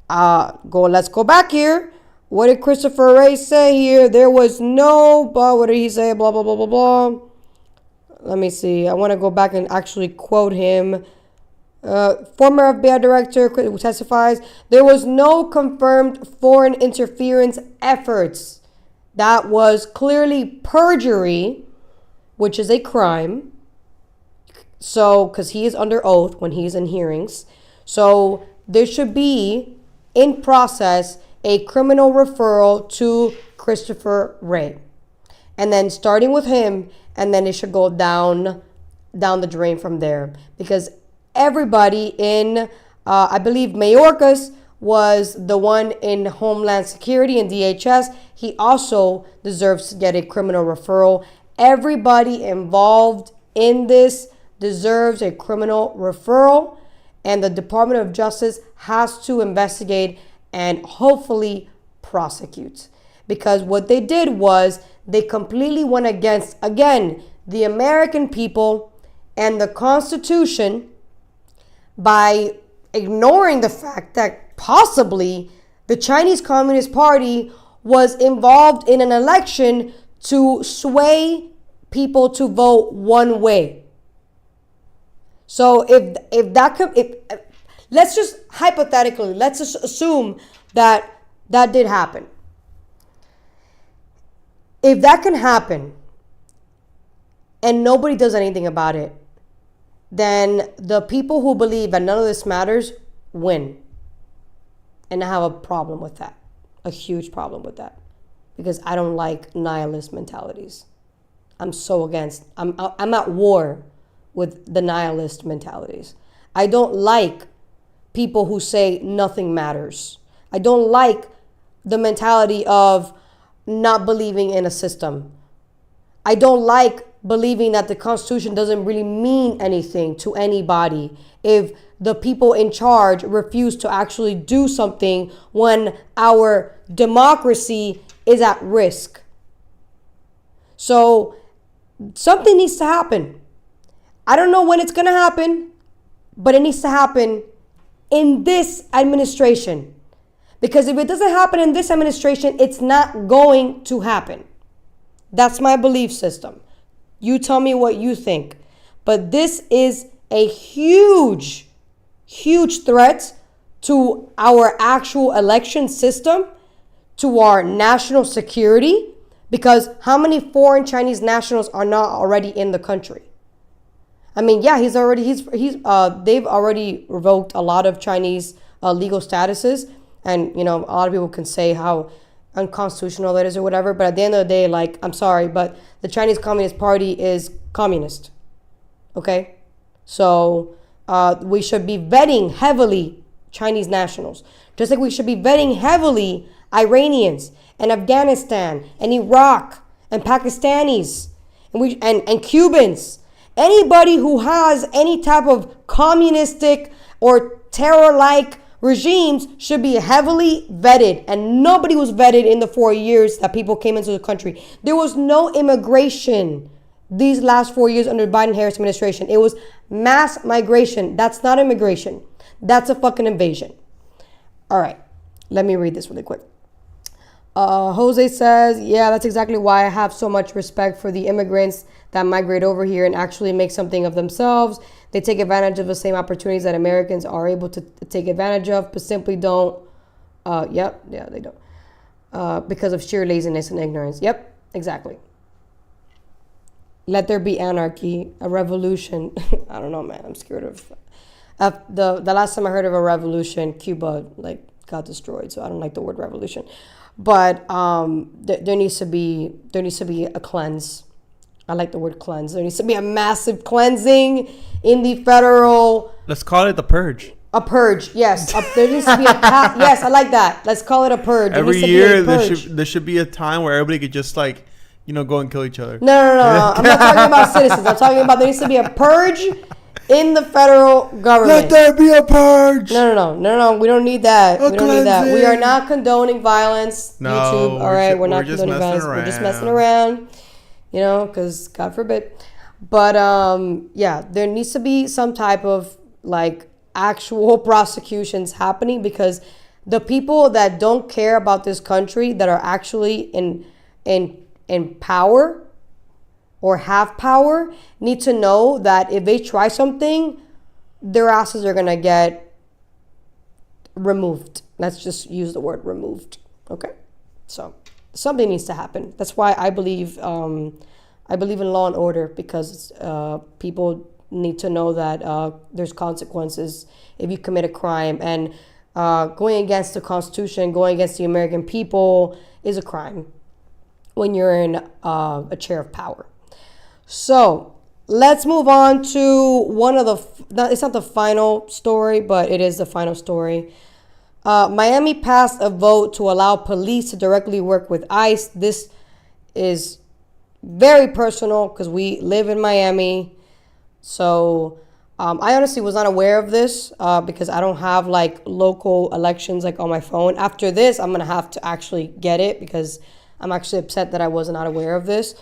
Speaker 1: let's go back here. What did Christopher Wray say here? There was no, what did he say? Blah, blah, blah, blah, blah. Let me see. I want to go back and actually quote him. Former FBI director who testifies, there was no confirmed foreign interference efforts. That was clearly perjury, which is a crime. So, because he is under oath when he's in hearings. So, there should be, in process, a criminal referral to Christopher Wray. And then starting with him, and then it should go down the drain from there. Because everybody in, I believe Mayorkas was the one in Homeland Security and DHS. He also deserves to get a criminal referral. Everybody involved in this deserves a criminal referral, and the Department of Justice has to investigate and hopefully prosecute. Because what they did was they completely went against, again, the American people and the Constitution by ignoring the fact that possibly the Chinese Communist Party was involved in an election to sway people to vote one way. So if that could, let's just hypothetically, let's just assume that that did happen. If that can happen and nobody does anything about it, then the people who believe that none of this matters win. And I have a problem with that, a huge problem with that, because I don't like nihilist mentalities. I'm so against, I'm at war with the nihilist mentalities. I don't like people who say nothing matters. I don't like the mentality of not believing in a system. I don't like believing that the Constitution doesn't really mean anything to anybody if the people in charge refuse to actually do something when our democracy is at risk. So something needs to happen. I don't know when it's going to happen, but it needs to happen in this administration. Because if it doesn't happen in this administration, it's not going to happen. That's my belief system. You tell me what you think. But this is a huge, huge threat to our actual election system, to our national security, because how many foreign Chinese nationals are not already in the country? I mean, yeah, they've already revoked a lot of Chinese legal statuses. And, you know, a lot of people can say how unconstitutional that is or whatever. But at the end of the day, like, I'm sorry, but the Chinese Communist Party is communist. Okay? So we should be vetting heavily Chinese nationals. Just like we should be vetting heavily Iranians and Afghanistan and Iraq and Pakistanis and Cubans. Anybody who has any type of communistic or terror-like regimes should be heavily vetted, and nobody was vetted in the 4 years that people came into the country. There was no immigration these last 4 years under the Biden-Harris administration. It was mass migration. That's not immigration. That's a fucking invasion. All right. Let me read this really quick. Jose says, yeah, that's exactly why I have so much respect for the immigrants that migrate over here and actually make something of themselves. They take advantage of the same opportunities that Americans are able to take advantage of, but simply don't. They don't. Because of sheer laziness and ignorance. Yep, exactly. Let there be anarchy, a revolution. I don't know, man. I'm scared of. The last time I heard of a revolution, Cuba got destroyed. So I don't like the word revolution. But there needs to be a cleanse. I like the word cleanse. There needs to be a massive cleansing in the federal.
Speaker 2: Let's call it the purge.
Speaker 1: A purge, yes. There needs to be a yes, I like that. Let's call it a purge.
Speaker 2: Every year there should be a time where everybody could just go and kill each other.
Speaker 1: No. I'm not talking about citizens. I'm talking about there needs to be a purge in the federal government.
Speaker 2: Let there be a purge.
Speaker 1: No. We don't need that. We don't need that. We are not condoning violence.
Speaker 2: No,
Speaker 1: YouTube. All right, we're not condoning violence. We're just messing around. Because God forbid. But there needs to be some type of actual prosecutions happening, because the people that don't care about this country, that are actually in power or have power, need to know that if they try something, their asses are gonna get removed. Let's just use the word removed. Okay, so something needs to happen. That's why I believe in law and order, because people need to know that there's consequences if you commit a crime, and going against the Constitution, going against the American people is a crime when you're in a chair of power. So let's move on to one of it's not the final story, but it is the final story. Miami passed a vote to allow police to directly work with ICE. This is very personal because we live in Miami. So I honestly was not aware of this because I don't have local elections on my phone. After this, I'm going to have to actually get it because I'm actually upset that I was not aware of this.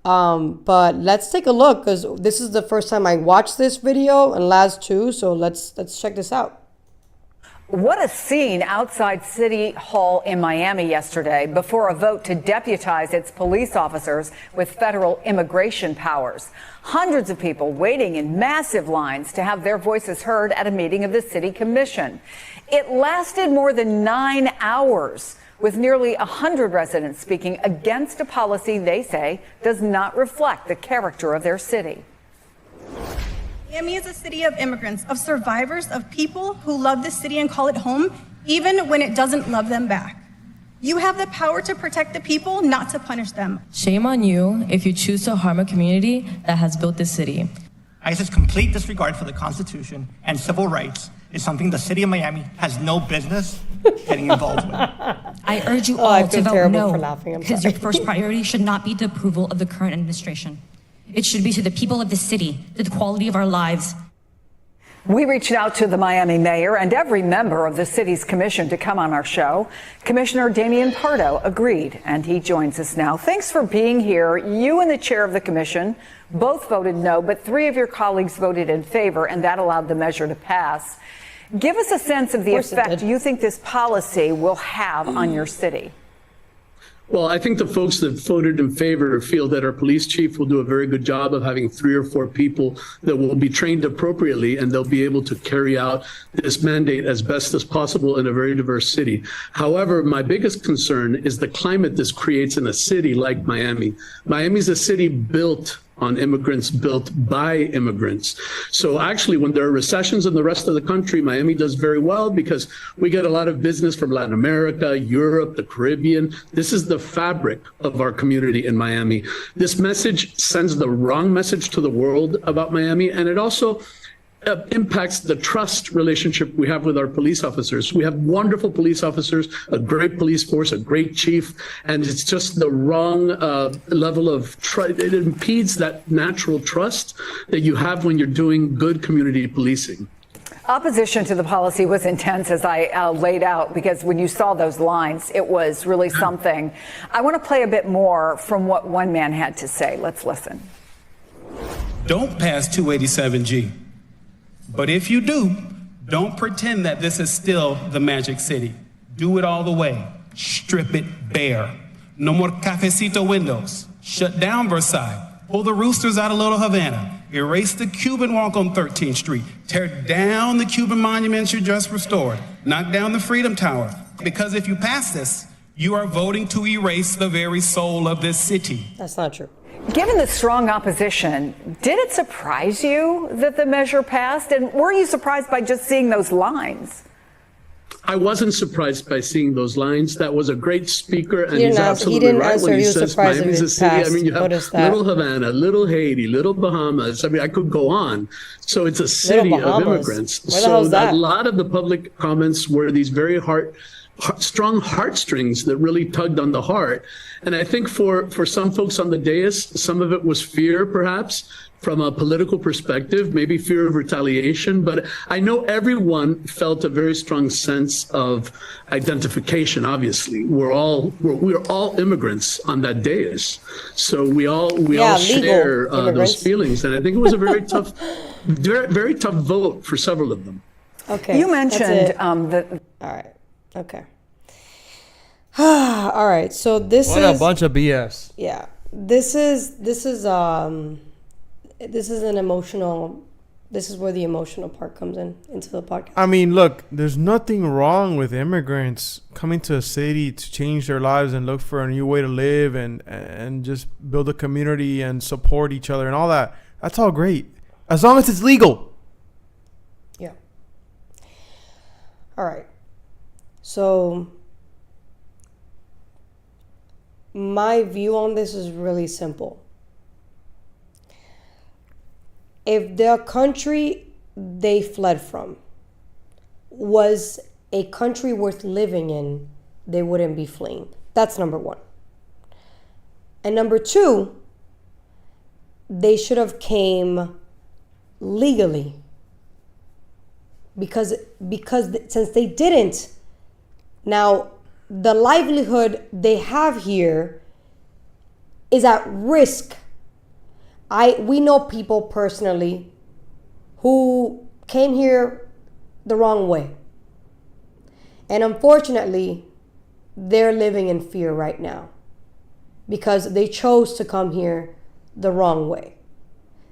Speaker 1: But let's take a look, because this is the first time I watched this video, and Laz too. So let's check this out.
Speaker 5: What a scene outside City Hall in Miami yesterday before a vote to deputize its police officers with federal immigration powers. Hundreds of people waiting in massive lines to have their voices heard at a meeting of the city commission. It lasted more than 9 hours, with nearly 100 residents speaking against a policy they say does not reflect the character of their city.
Speaker 6: Miami is a city of immigrants, of survivors, of people who love this city and call it home, even when it doesn't love them back. You have the power to protect the people, not to punish them.
Speaker 9: Shame on you if you choose to harm a community that has built this city.
Speaker 24: ICE's complete disregard for the Constitution and civil rights is something the city of Miami has no business getting involved with.
Speaker 25: I urge you all to vote no, because your first priority should not be the approval of the current administration. It should be to the people of the city, to the quality of our lives.
Speaker 5: We reached out to the Miami mayor and every member of the city's commission to come on our show. Commissioner Damian Pardo agreed, and he joins us now. Thanks for being here. You and the chair of the commission both voted no, but 3 of your colleagues voted in favor, and that allowed the measure to pass. Give us a sense of the effect you think this policy will have on your city.
Speaker 26: Well, I think the folks that voted in favor feel that our police chief will do a very good job of having 3 or 4 people that will be trained appropriately, and they'll be able to carry out this mandate as best as possible in a very diverse city. However, my biggest concern is the climate this creates in a city like Miami. Miami's a city built on immigrants, built by immigrants. So actually, when there are recessions in the rest of the country, Miami does very well because we get a lot of business from Latin America, Europe, the Caribbean. This is the fabric of our community in Miami. This message sends the wrong message to the world about Miami, and it also impacts the trust relationship we have with our police officers. We have wonderful police officers, a great police force, a great chief, and it's just the wrong level of trust. It impedes that natural trust that you have when you're doing good community policing.
Speaker 5: Opposition to the policy was intense, as I laid out, because when you saw those lines, it was really something. I want to play a bit more from what one man had to say. Let's listen.
Speaker 27: Don't pass 287G. But if you do, don't pretend that this is still the Magic City. Do it all the way. Strip it bare. No more cafecito windows. Shut down Versailles. Pull the roosters out of Little Havana. Erase the Cuban walk on 13th Street. Tear down the Cuban monuments you just restored. Knock down the Freedom Tower. Because if you pass this, you are voting to erase the very soul of this city.
Speaker 1: That's not true.
Speaker 5: Given the strong opposition, did it surprise you that the measure passed? And were you surprised by just seeing those lines?
Speaker 26: I wasn't surprised by seeing those lines. That was a great speaker, and he's absolutely right when he says Miami's a city. I mean, you have Little Havana, Little Haiti, Little Bahamas. I mean, I could go on. So it's a city of immigrants. So a lot of the public comments were these very strong heartstrings that really tugged on the heart. And I think for some folks on the dais, some of it was fear, perhaps, from a political perspective, maybe fear of retaliation. But I know everyone felt a very strong sense of identification. Obviously, we're all immigrants on that dais, so we all share those feelings. And I think it was a very tough, very tough vote for several of them.
Speaker 1: Okay,
Speaker 5: you mentioned
Speaker 1: that. All right. Okay. All right. So this is
Speaker 2: a bunch of BS.
Speaker 1: Yeah. This is an emotional. This is where the emotional part comes into the podcast.
Speaker 2: I mean, look, there's nothing wrong with immigrants coming to a city to change their lives and look for a new way to live and just build a community and support each other and all that. That's all great, as long as it's legal.
Speaker 1: Yeah. All right. So my view on this is really simple. If the country they fled from was a country worth living in, they wouldn't be fleeing. That's number one. And number two, they should have came legally. Because since they didn't, now the livelihood they have here is at risk. We know people personally who came here the wrong way. And unfortunately, they're living in fear right now because they chose to come here the wrong way.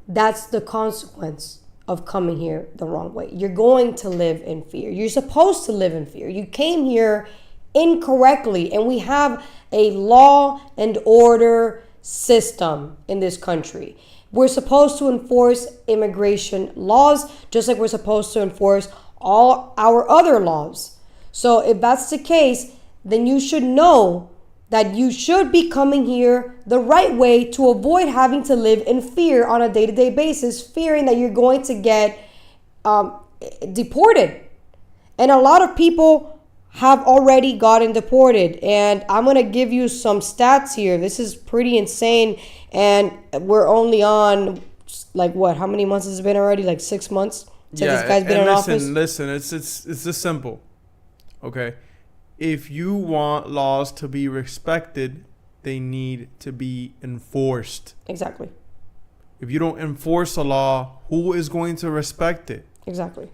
Speaker 1: That's the consequence of coming here the wrong way. You're going to live in fear. You're supposed to live in fear. You came here incorrectly, and we have a law and order system in this country. We're supposed to enforce immigration laws just like we're supposed to enforce all our other laws. So if that's the case, then you should know that you should be coming here the right way to avoid having to live in fear on a day-to-day basis, fearing that you're going to get deported. And a lot of people have already gotten deported. And I'm going to give you some stats here. This is pretty insane. And we're only on, like, what? How many months has it been already? Like 6 months since this guy's been in office?
Speaker 2: Listen, it's this simple. Okay? If you want laws to be respected, they need to be enforced.
Speaker 1: Exactly.
Speaker 2: If you don't enforce a law, who is going to respect it?
Speaker 1: Exactly.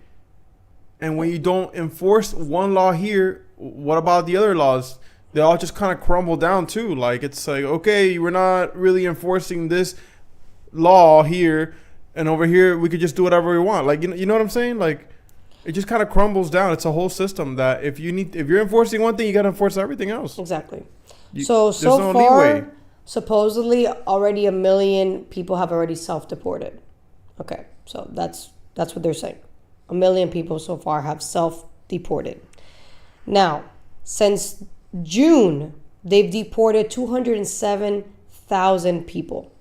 Speaker 2: And when you don't enforce one law here, what about the other laws? They all just kind of crumble down too. Like, it's like, okay, we're not really enforcing this law here, and over here we could just do whatever we want. Like, you know what I'm saying? Like, it just kind of crumbles down. It's a whole system that if you're enforcing one thing, you got to enforce everything else.
Speaker 1: Exactly. So far, supposedly already 1 million people have already self-deported. Okay, so that's what they're saying. 1 million people so far have self-deported. Now, since June, they've deported 207,000 people.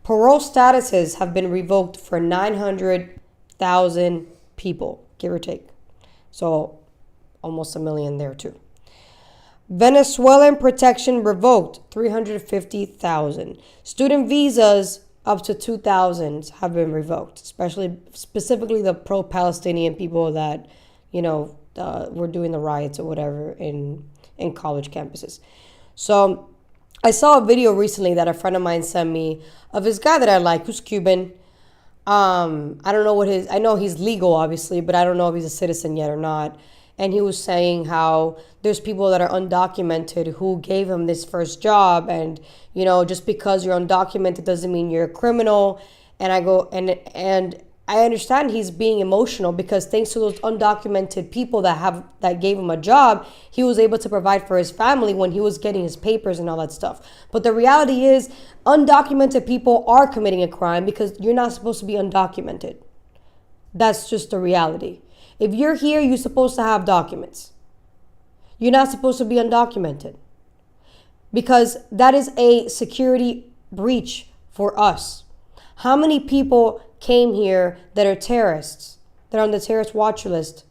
Speaker 1: Parole statuses have been revoked for 900,000 people, give or take. So almost 1 million there too. Venezuelan protection revoked, 350,000. Student visas up to 2,000 have been revoked, specifically the pro-Palestinian people that, were doing the riots or whatever in college campuses. So I saw a video recently that a friend of mine sent me of this guy that I like, who's Cuban. I don't know I know he's legal, obviously, but I don't know if he's a citizen yet or not. And he was saying how there's people that are undocumented who gave him this first job. And, you know, just because you're undocumented doesn't mean you're a criminal. And I go, and I understand he's being emotional because thanks to those undocumented people that gave him a job, he was able to provide for his family when he was getting his papers and all that stuff. But the reality is undocumented people are committing a crime because you're not supposed to be undocumented. That's just the reality. If you're here, you're supposed to have documents. You're not supposed to be undocumented because that is a security breach for us. How many people came here that are terrorists, that are on the terrorist watch list?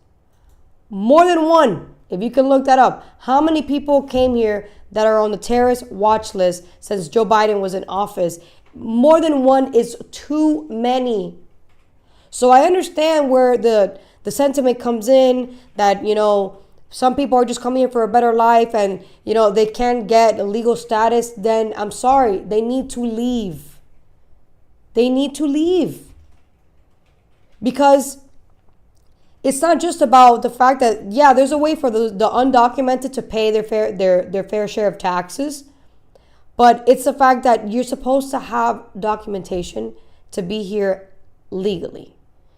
Speaker 1: More than one, if you can look that up. How many people came here that are on the terrorist watch list since Joe Biden was in office? More than one is too many. So I understand where the sentiment comes in that, you know, some people are just coming here for a better life and, you know, they can't get a legal status. Then I'm sorry, they need to leave. They need to leave. Because it's not just about the fact that, yeah, there's a way for the undocumented to pay their fair share of taxes. But it's the fact that you're supposed to have documentation to be here legally.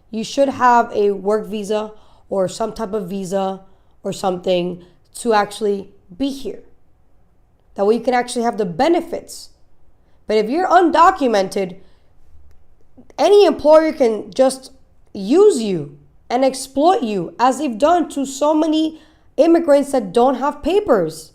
Speaker 1: You should have a work visa or some type of visa or something to actually be here. That way you can actually have the benefits. But if you're undocumented, any employer can just use you and exploit you as they've done to so many immigrants that don't have papers.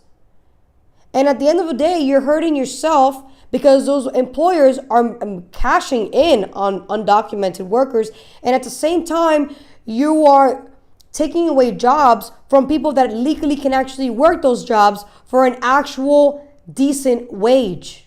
Speaker 1: And at the end of the day, you're hurting yourself because those employers are cashing in on undocumented workers. And at the same time, you are taking away jobs from people that legally can actually work those jobs for an actual decent wage.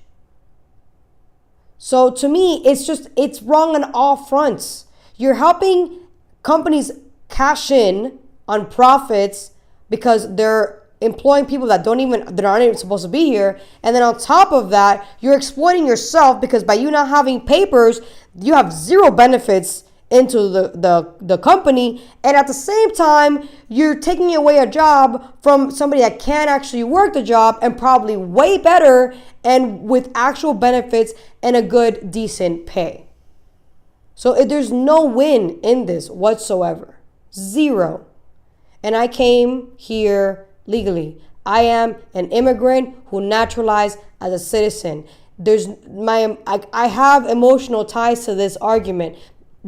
Speaker 1: So to me, it's wrong on all fronts. You're helping companies cash in on profits because they're employing people that aren't even supposed to be here. And then on top of that, you're exploiting yourself because by you not having papers, you have zero benefits into the company. And at the same time, you're taking away a job from somebody that can actually work the job and probably way better and with actual benefits and a good, decent pay. So there's no win in this whatsoever. Zero. And I came here legally. I am an immigrant who naturalized as a citizen. I have emotional ties to this argument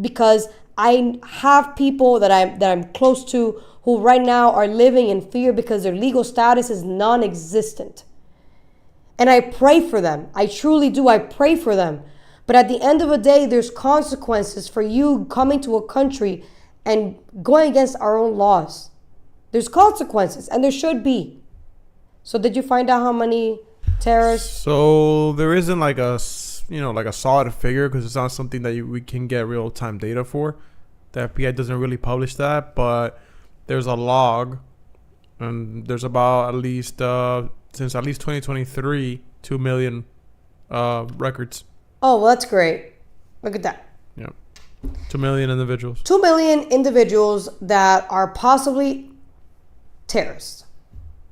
Speaker 1: because I have people that I'm close to who right now are living in fear because their legal status is non-existent. And I pray for them. I truly do. I pray for them. But at the end of the day, there's consequences for you coming to a country and going against our own laws. There's consequences, and there should be. So did you find out how many terrorists?
Speaker 2: So there isn't like a solid figure because it's not something that we can get real-time data for. The FBI doesn't really publish that, but there's a log, and there's about at least since at least 2023, 2 million records.
Speaker 1: Oh, well, that's great. Look at that.
Speaker 2: Yeah, 2 million individuals.
Speaker 1: 2 million individuals that are possibly terrorists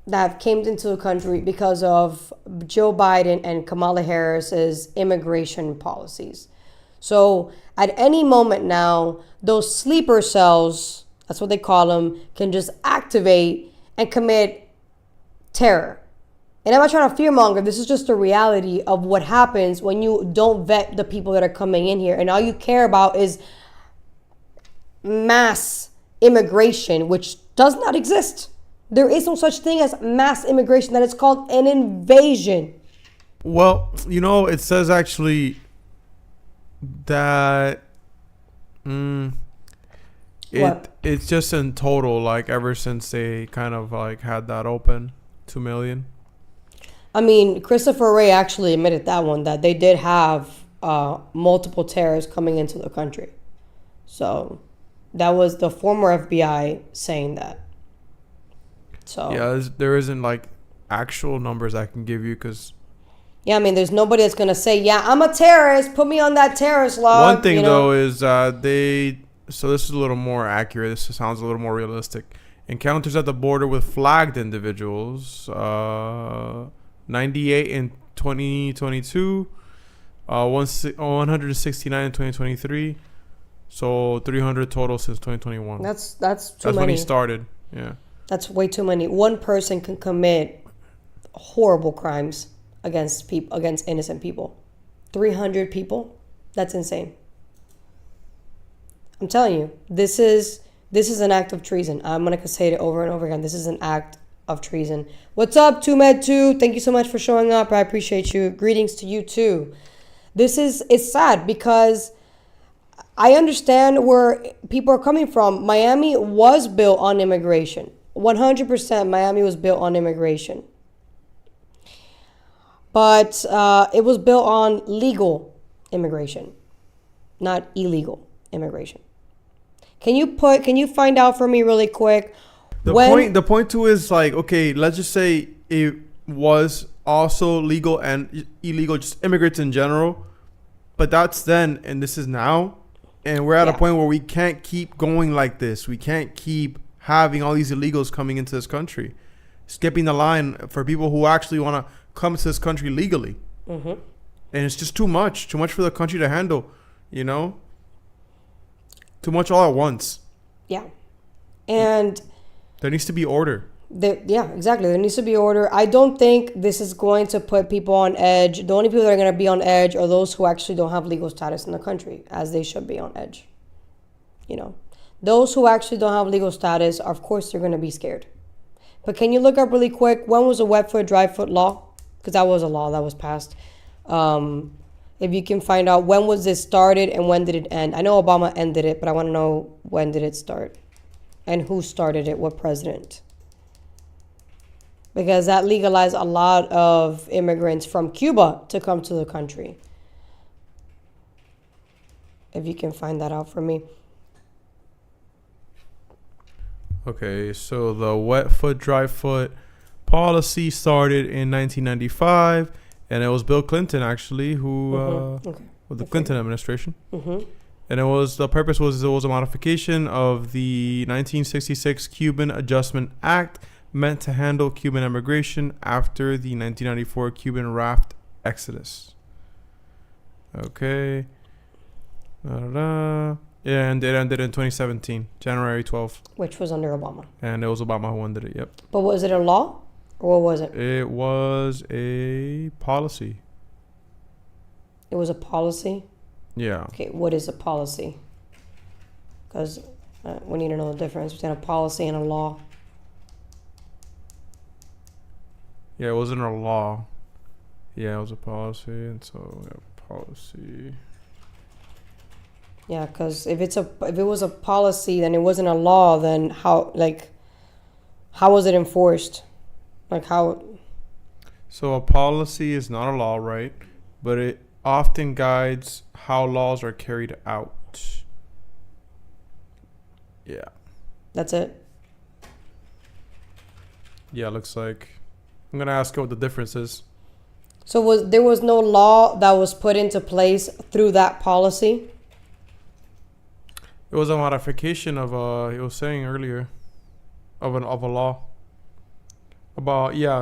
Speaker 1: that came into the country because of Joe Biden and Kamala Harris's immigration policies. So at any moment now, those sleeper cells, that's what they call them, can just activate and commit terror. And I'm not trying to fearmonger. This is just the reality of what happens when you don't vet the people that are coming in here. And all you care about is mass immigration, which does not exist. There is no such thing as mass immigration. That is called an invasion.
Speaker 2: Well, it says actually that it's just in total, like ever since they kind of like had that open, 2 million.
Speaker 1: I mean, Christopher Wray actually admitted that they did have multiple terrorists coming into the country. So that was the former FBI saying that. So
Speaker 2: yeah, there isn't like actual numbers I can give you because.
Speaker 1: Yeah, I mean, there's nobody that's gonna say, "Yeah, I'm a terrorist. Put me on that terrorist log."
Speaker 2: One thing though is so this is a little more accurate. This sounds a little more realistic. Encounters at the border with flagged individuals, 98 in 2022, 169 in 2023. So 300 total since 2021.
Speaker 1: That's too
Speaker 2: That's
Speaker 1: many.
Speaker 2: when he started. Yeah.
Speaker 1: That's way too many. One person can commit horrible crimes against innocent people. 300 people? That's insane. I'm telling you, this is an act of treason. I'm gonna say it over and over again. This is an act of treason. What's up, 2Med2? Thank you so much for showing up. I appreciate you. Greetings to you too. It's sad because I understand where people are coming from. Miami was built on immigration. 100% Miami was built on immigration. But it was built on legal immigration, not illegal immigration. Can you find out for me really quick?
Speaker 2: The point too is like, okay, let's just say it was also legal and illegal, just immigrants in general. But that's then, and this is now. And we're at a point where we can't keep going like this. We can't keep having all these illegals coming into this country, skipping the line for people who actually want to come to this country legally. Mm-hmm. And it's just too much for the country to handle, you know? Too much all at once.
Speaker 1: Yeah. And
Speaker 2: there needs to be order.
Speaker 1: Yeah, exactly. There needs to be order. I don't think this is going to put people on edge. The only people that are going to be on edge are those who actually don't have legal status in the country, as they should be on edge. You know, those who actually don't have legal status, of course, they're going to be scared. But can you look up really quick, when was the wet foot, dry foot law? Because that was a law that was passed. If you can find out when was this started and when did it end. I know Obama ended it, but I want to know when did it start and who started it, what president. Because that legalized a lot of immigrants from Cuba to come to the country. If you can find that out for me.
Speaker 2: Okay, so the wet foot, dry foot policy started in 1995, and it was Bill Clinton actually who, with the Clinton administration. Mm-hmm. And the purpose was a modification of the 1966 Cuban Adjustment Act, meant to handle Cuban immigration after the 1994 Cuban raft exodus. Okay. Yeah, and it ended in 2017, January 12th.
Speaker 1: Which was under Obama.
Speaker 2: And it was Obama who ended it, yep.
Speaker 1: But was it a law? Or what was it?
Speaker 2: It was a policy.
Speaker 1: It was a policy?
Speaker 2: Yeah.
Speaker 1: Okay, what is a policy? Because we need to know the difference between a policy and a law.
Speaker 2: Yeah, it wasn't a law. Yeah, it was a policy, and so policy.
Speaker 1: Yeah, because if it was a policy, then it wasn't a law. Then how was it enforced? Like how?
Speaker 2: So a policy is not a law, right? But it often guides how laws are carried out. Yeah.
Speaker 1: That's it.
Speaker 2: Yeah, looks like. I'm gonna ask you what the difference is.
Speaker 1: So there was no law that was put into place through that policy?
Speaker 2: It was a modification of he was saying earlier, of a law.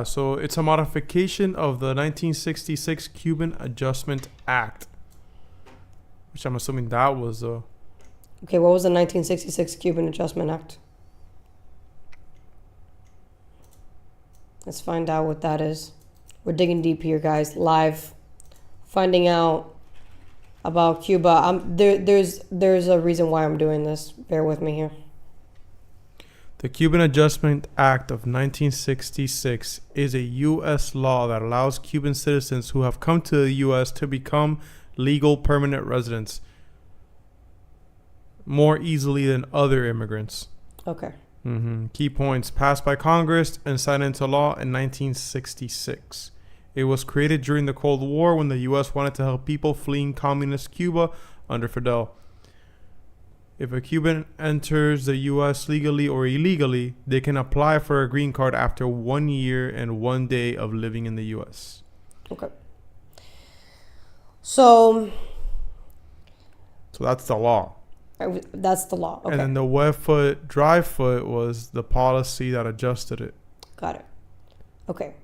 Speaker 2: So it's a modification of the 1966 Cuban Adjustment Act, which I'm assuming that was
Speaker 1: Okay, what was the 1966 Cuban Adjustment Act? Let's find out what that is. We're digging deep here, guys. Live, finding out about Cuba. There's a reason why I'm doing this. Bear with me here.
Speaker 2: The Cuban Adjustment Act of 1966 is a U.S. law that allows Cuban citizens who have come to the U.S. to become legal permanent residents more easily than other immigrants.
Speaker 1: Okay.
Speaker 2: Mm-hmm. Key points: passed by Congress and signed into law in 1966. It was created during the Cold War when the U.S. wanted to help people fleeing communist Cuba under Fidel. If a Cuban enters the U.S. legally or illegally, they can apply for a green card after 1 year and 1 day of living in the U.S.
Speaker 1: Okay. So
Speaker 2: that's the law.
Speaker 1: That's the law. Okay.
Speaker 2: And then the wet foot, dry foot was the policy that adjusted it.
Speaker 1: Got it. Okay.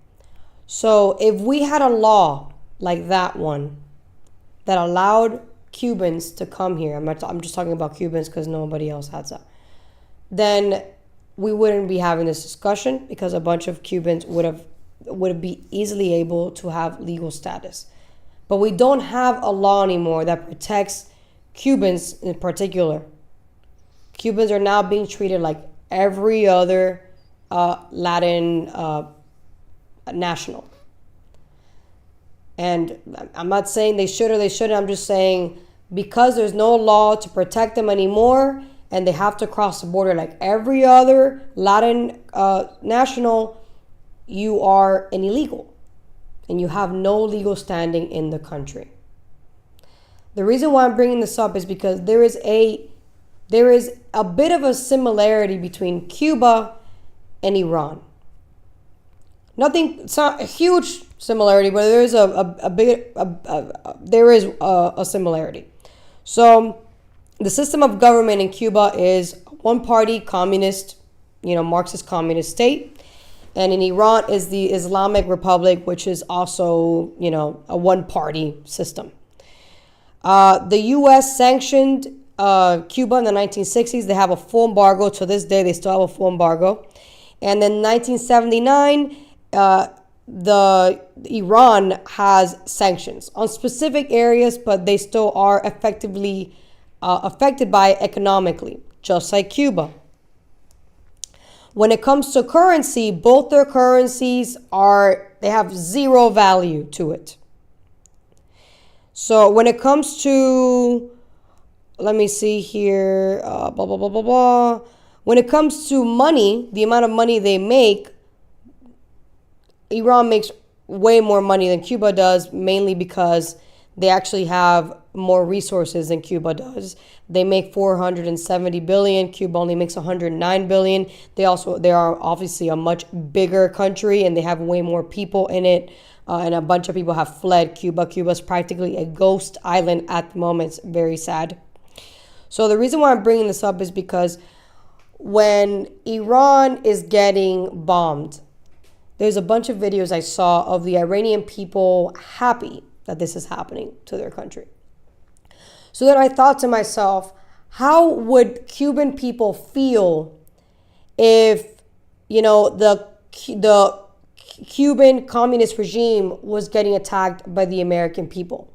Speaker 1: So if we had a law like that one that allowed Cubans to come here, I'm just talking about Cubans because nobody else has that, then we wouldn't be having this discussion because a bunch of Cubans would be easily able to have legal status. But we don't have a law anymore that protects Cubans in particular. Cubans are now being treated like every other Latin national. And I'm not saying they should or they shouldn't. I'm just saying because there's no law to protect them anymore and they have to cross the border like every other Latin national, you are an illegal and you have no legal standing in the country. The reason why I'm bringing this up is because there is a bit of a similarity between Cuba and Iran. It's not a huge similarity, but there is a similarity. So the system of government in Cuba is one-party communist, Marxist communist state. And in Iran is the Islamic Republic, which is also, a one-party system. The U.S. sanctioned Cuba in the 1960s. They have a full embargo. To this day, they still have a full embargo. And then 1979, Iran has sanctions on specific areas, but they still are effectively affected by it economically, just like Cuba. When it comes to currency, both their currencies they have zero value to it. So when it comes to, let me see here, blah, blah, blah, blah, blah. When it comes to money, the amount of money they make, Iran makes way more money than Cuba does, mainly because they actually have more resources than Cuba does. They make 470 billion. Cuba only makes 109 billion. They are obviously a much bigger country and they have way more people in it. And a bunch of people have fled Cuba. Cuba's practically a ghost island at the moment. It's very sad. So the reason why I'm bringing this up is because when Iran is getting bombed, there's a bunch of videos I saw of the Iranian people happy that this is happening to their country. So then I thought to myself, how would Cuban people feel if, the Cuban communist regime was getting attacked by the American people?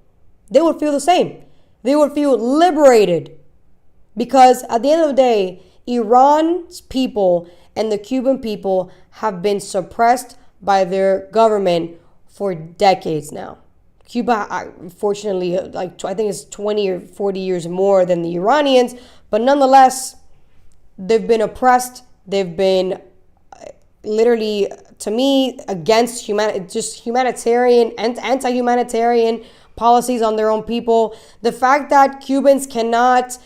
Speaker 1: They would feel the same. They would feel liberated because at the end of the day, Iran's people and the Cuban people have been suppressed by their government for decades now. Cuba, fortunately, I think it's 20 or 40 years more than the Iranians, but nonetheless, they've been oppressed. They've been literally, to me, against humanitarian and anti-humanitarian policies on their own people. The fact that Cubans cannot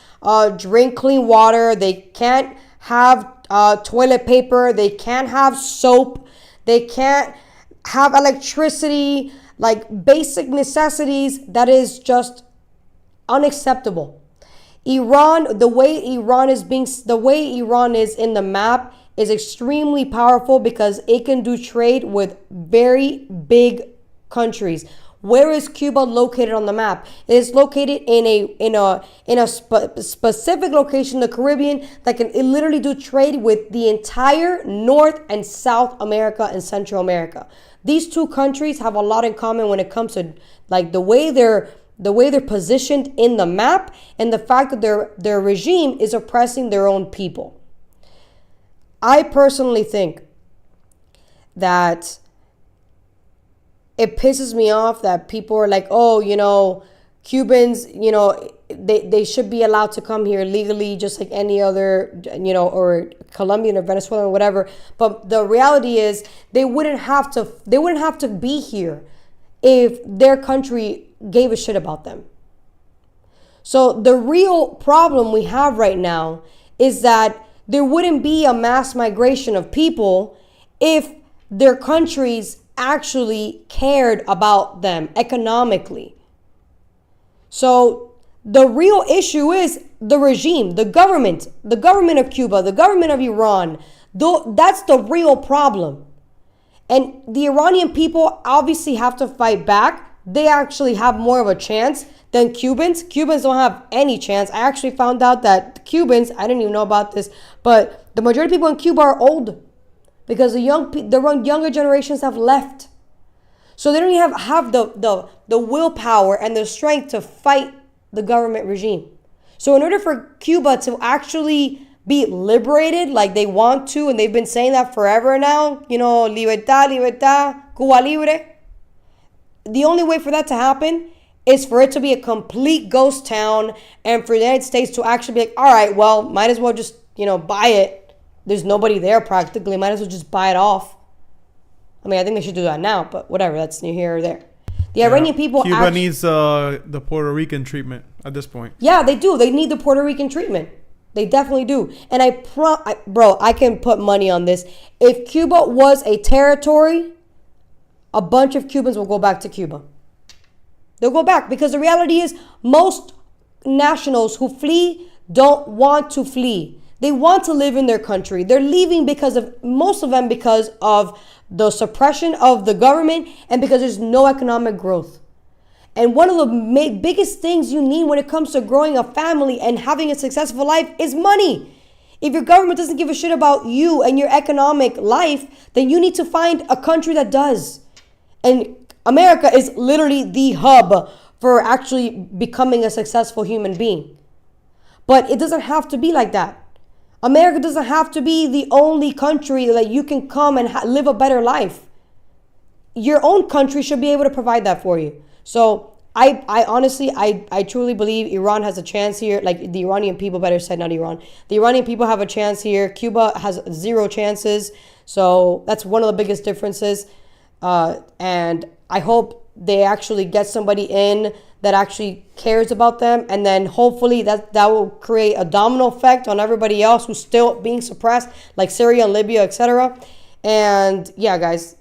Speaker 1: drink clean water, they can't have toilet paper, they can't have soap, they can't have electricity, like basic necessities, that is just unacceptable. Iran, the way Iran is in the map is extremely powerful because it can do trade with very big countries. Where is Cuba located on the map? It is located in a specific location in the Caribbean that can literally do trade with the entire North and South America and Central America. These two countries have a lot in common when it comes to like the way they're positioned in the map and the fact that their regime is oppressing their own people. I personally think that it pisses me off that people are like, oh, Cubans, they should be allowed to come here legally just like any other, or Colombian or Venezuelan or whatever. But the reality is they wouldn't have to be here if their country gave a shit about them. So the real problem we have right now is that there wouldn't be a mass migration of people if their countries actually cared about them economically. So The real issue is the regime, the government of Cuba, the government of Iran. That's the real problem. And the Iranian people obviously have to fight back. They actually have more of a chance than Cubans. Cubans don't have any chance. I actually found out that Cubans, I didn't even know about this, but the majority of people in Cuba are old because the younger generations have left. So they don't even have the willpower and the strength to fight the government regime. So in order for Cuba to actually be liberated like they want to, and they've been saying that forever now, libertad, libertad, Cuba libre. The only way for that to happen is for it to be a complete ghost town and for the United States to actually be like, all right, well, might as well just, buy it. There's nobody there practically. Might as well just buy it off. I mean, I think they should do that now, but whatever. That's neither here or there. The Iranian people
Speaker 2: Cuba needs the Puerto Rican treatment at this point.
Speaker 1: Yeah, they do. They need the Puerto Rican treatment. They definitely do. And I can put money on this. If Cuba was a territory, a bunch of Cubans will go back to Cuba. They'll go back because the reality is most nationals who flee don't want to flee. They want to live in their country. They're leaving most of them because of the suppression of the government and because there's no economic growth. And one of the biggest things you need when it comes to growing a family and having a successful life is money. If your government doesn't give a shit about you and your economic life, then you need to find a country that does. And America is literally the hub for actually becoming a successful human being. But it doesn't have to be like that. America doesn't have to be the only country that you can come and live a better life. Your own country should be able to provide that for you. So I honestly, I truly believe Iran has a chance here. Like the Iranian people, better said, not Iran. The Iranian people have a chance here. Cuba has 0 chances. So that's one of the biggest differences. And I hope they actually get somebody in that actually cares about them. And then hopefully that will create a domino effect on everybody else who's still being suppressed, like Syria and Libya, etc. And yeah, guys,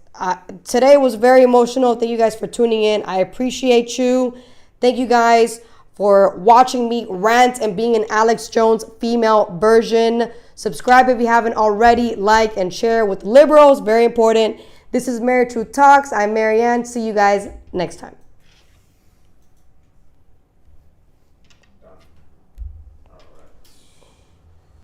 Speaker 1: today was very emotional. Thank you guys for tuning in. I appreciate you. Thank you guys for watching me rant and being an Alex Jones female version. Subscribe if you haven't already. Like and share with liberals. Very important. This is Mary Truth Talks. I'm Marianne. See you guys next time.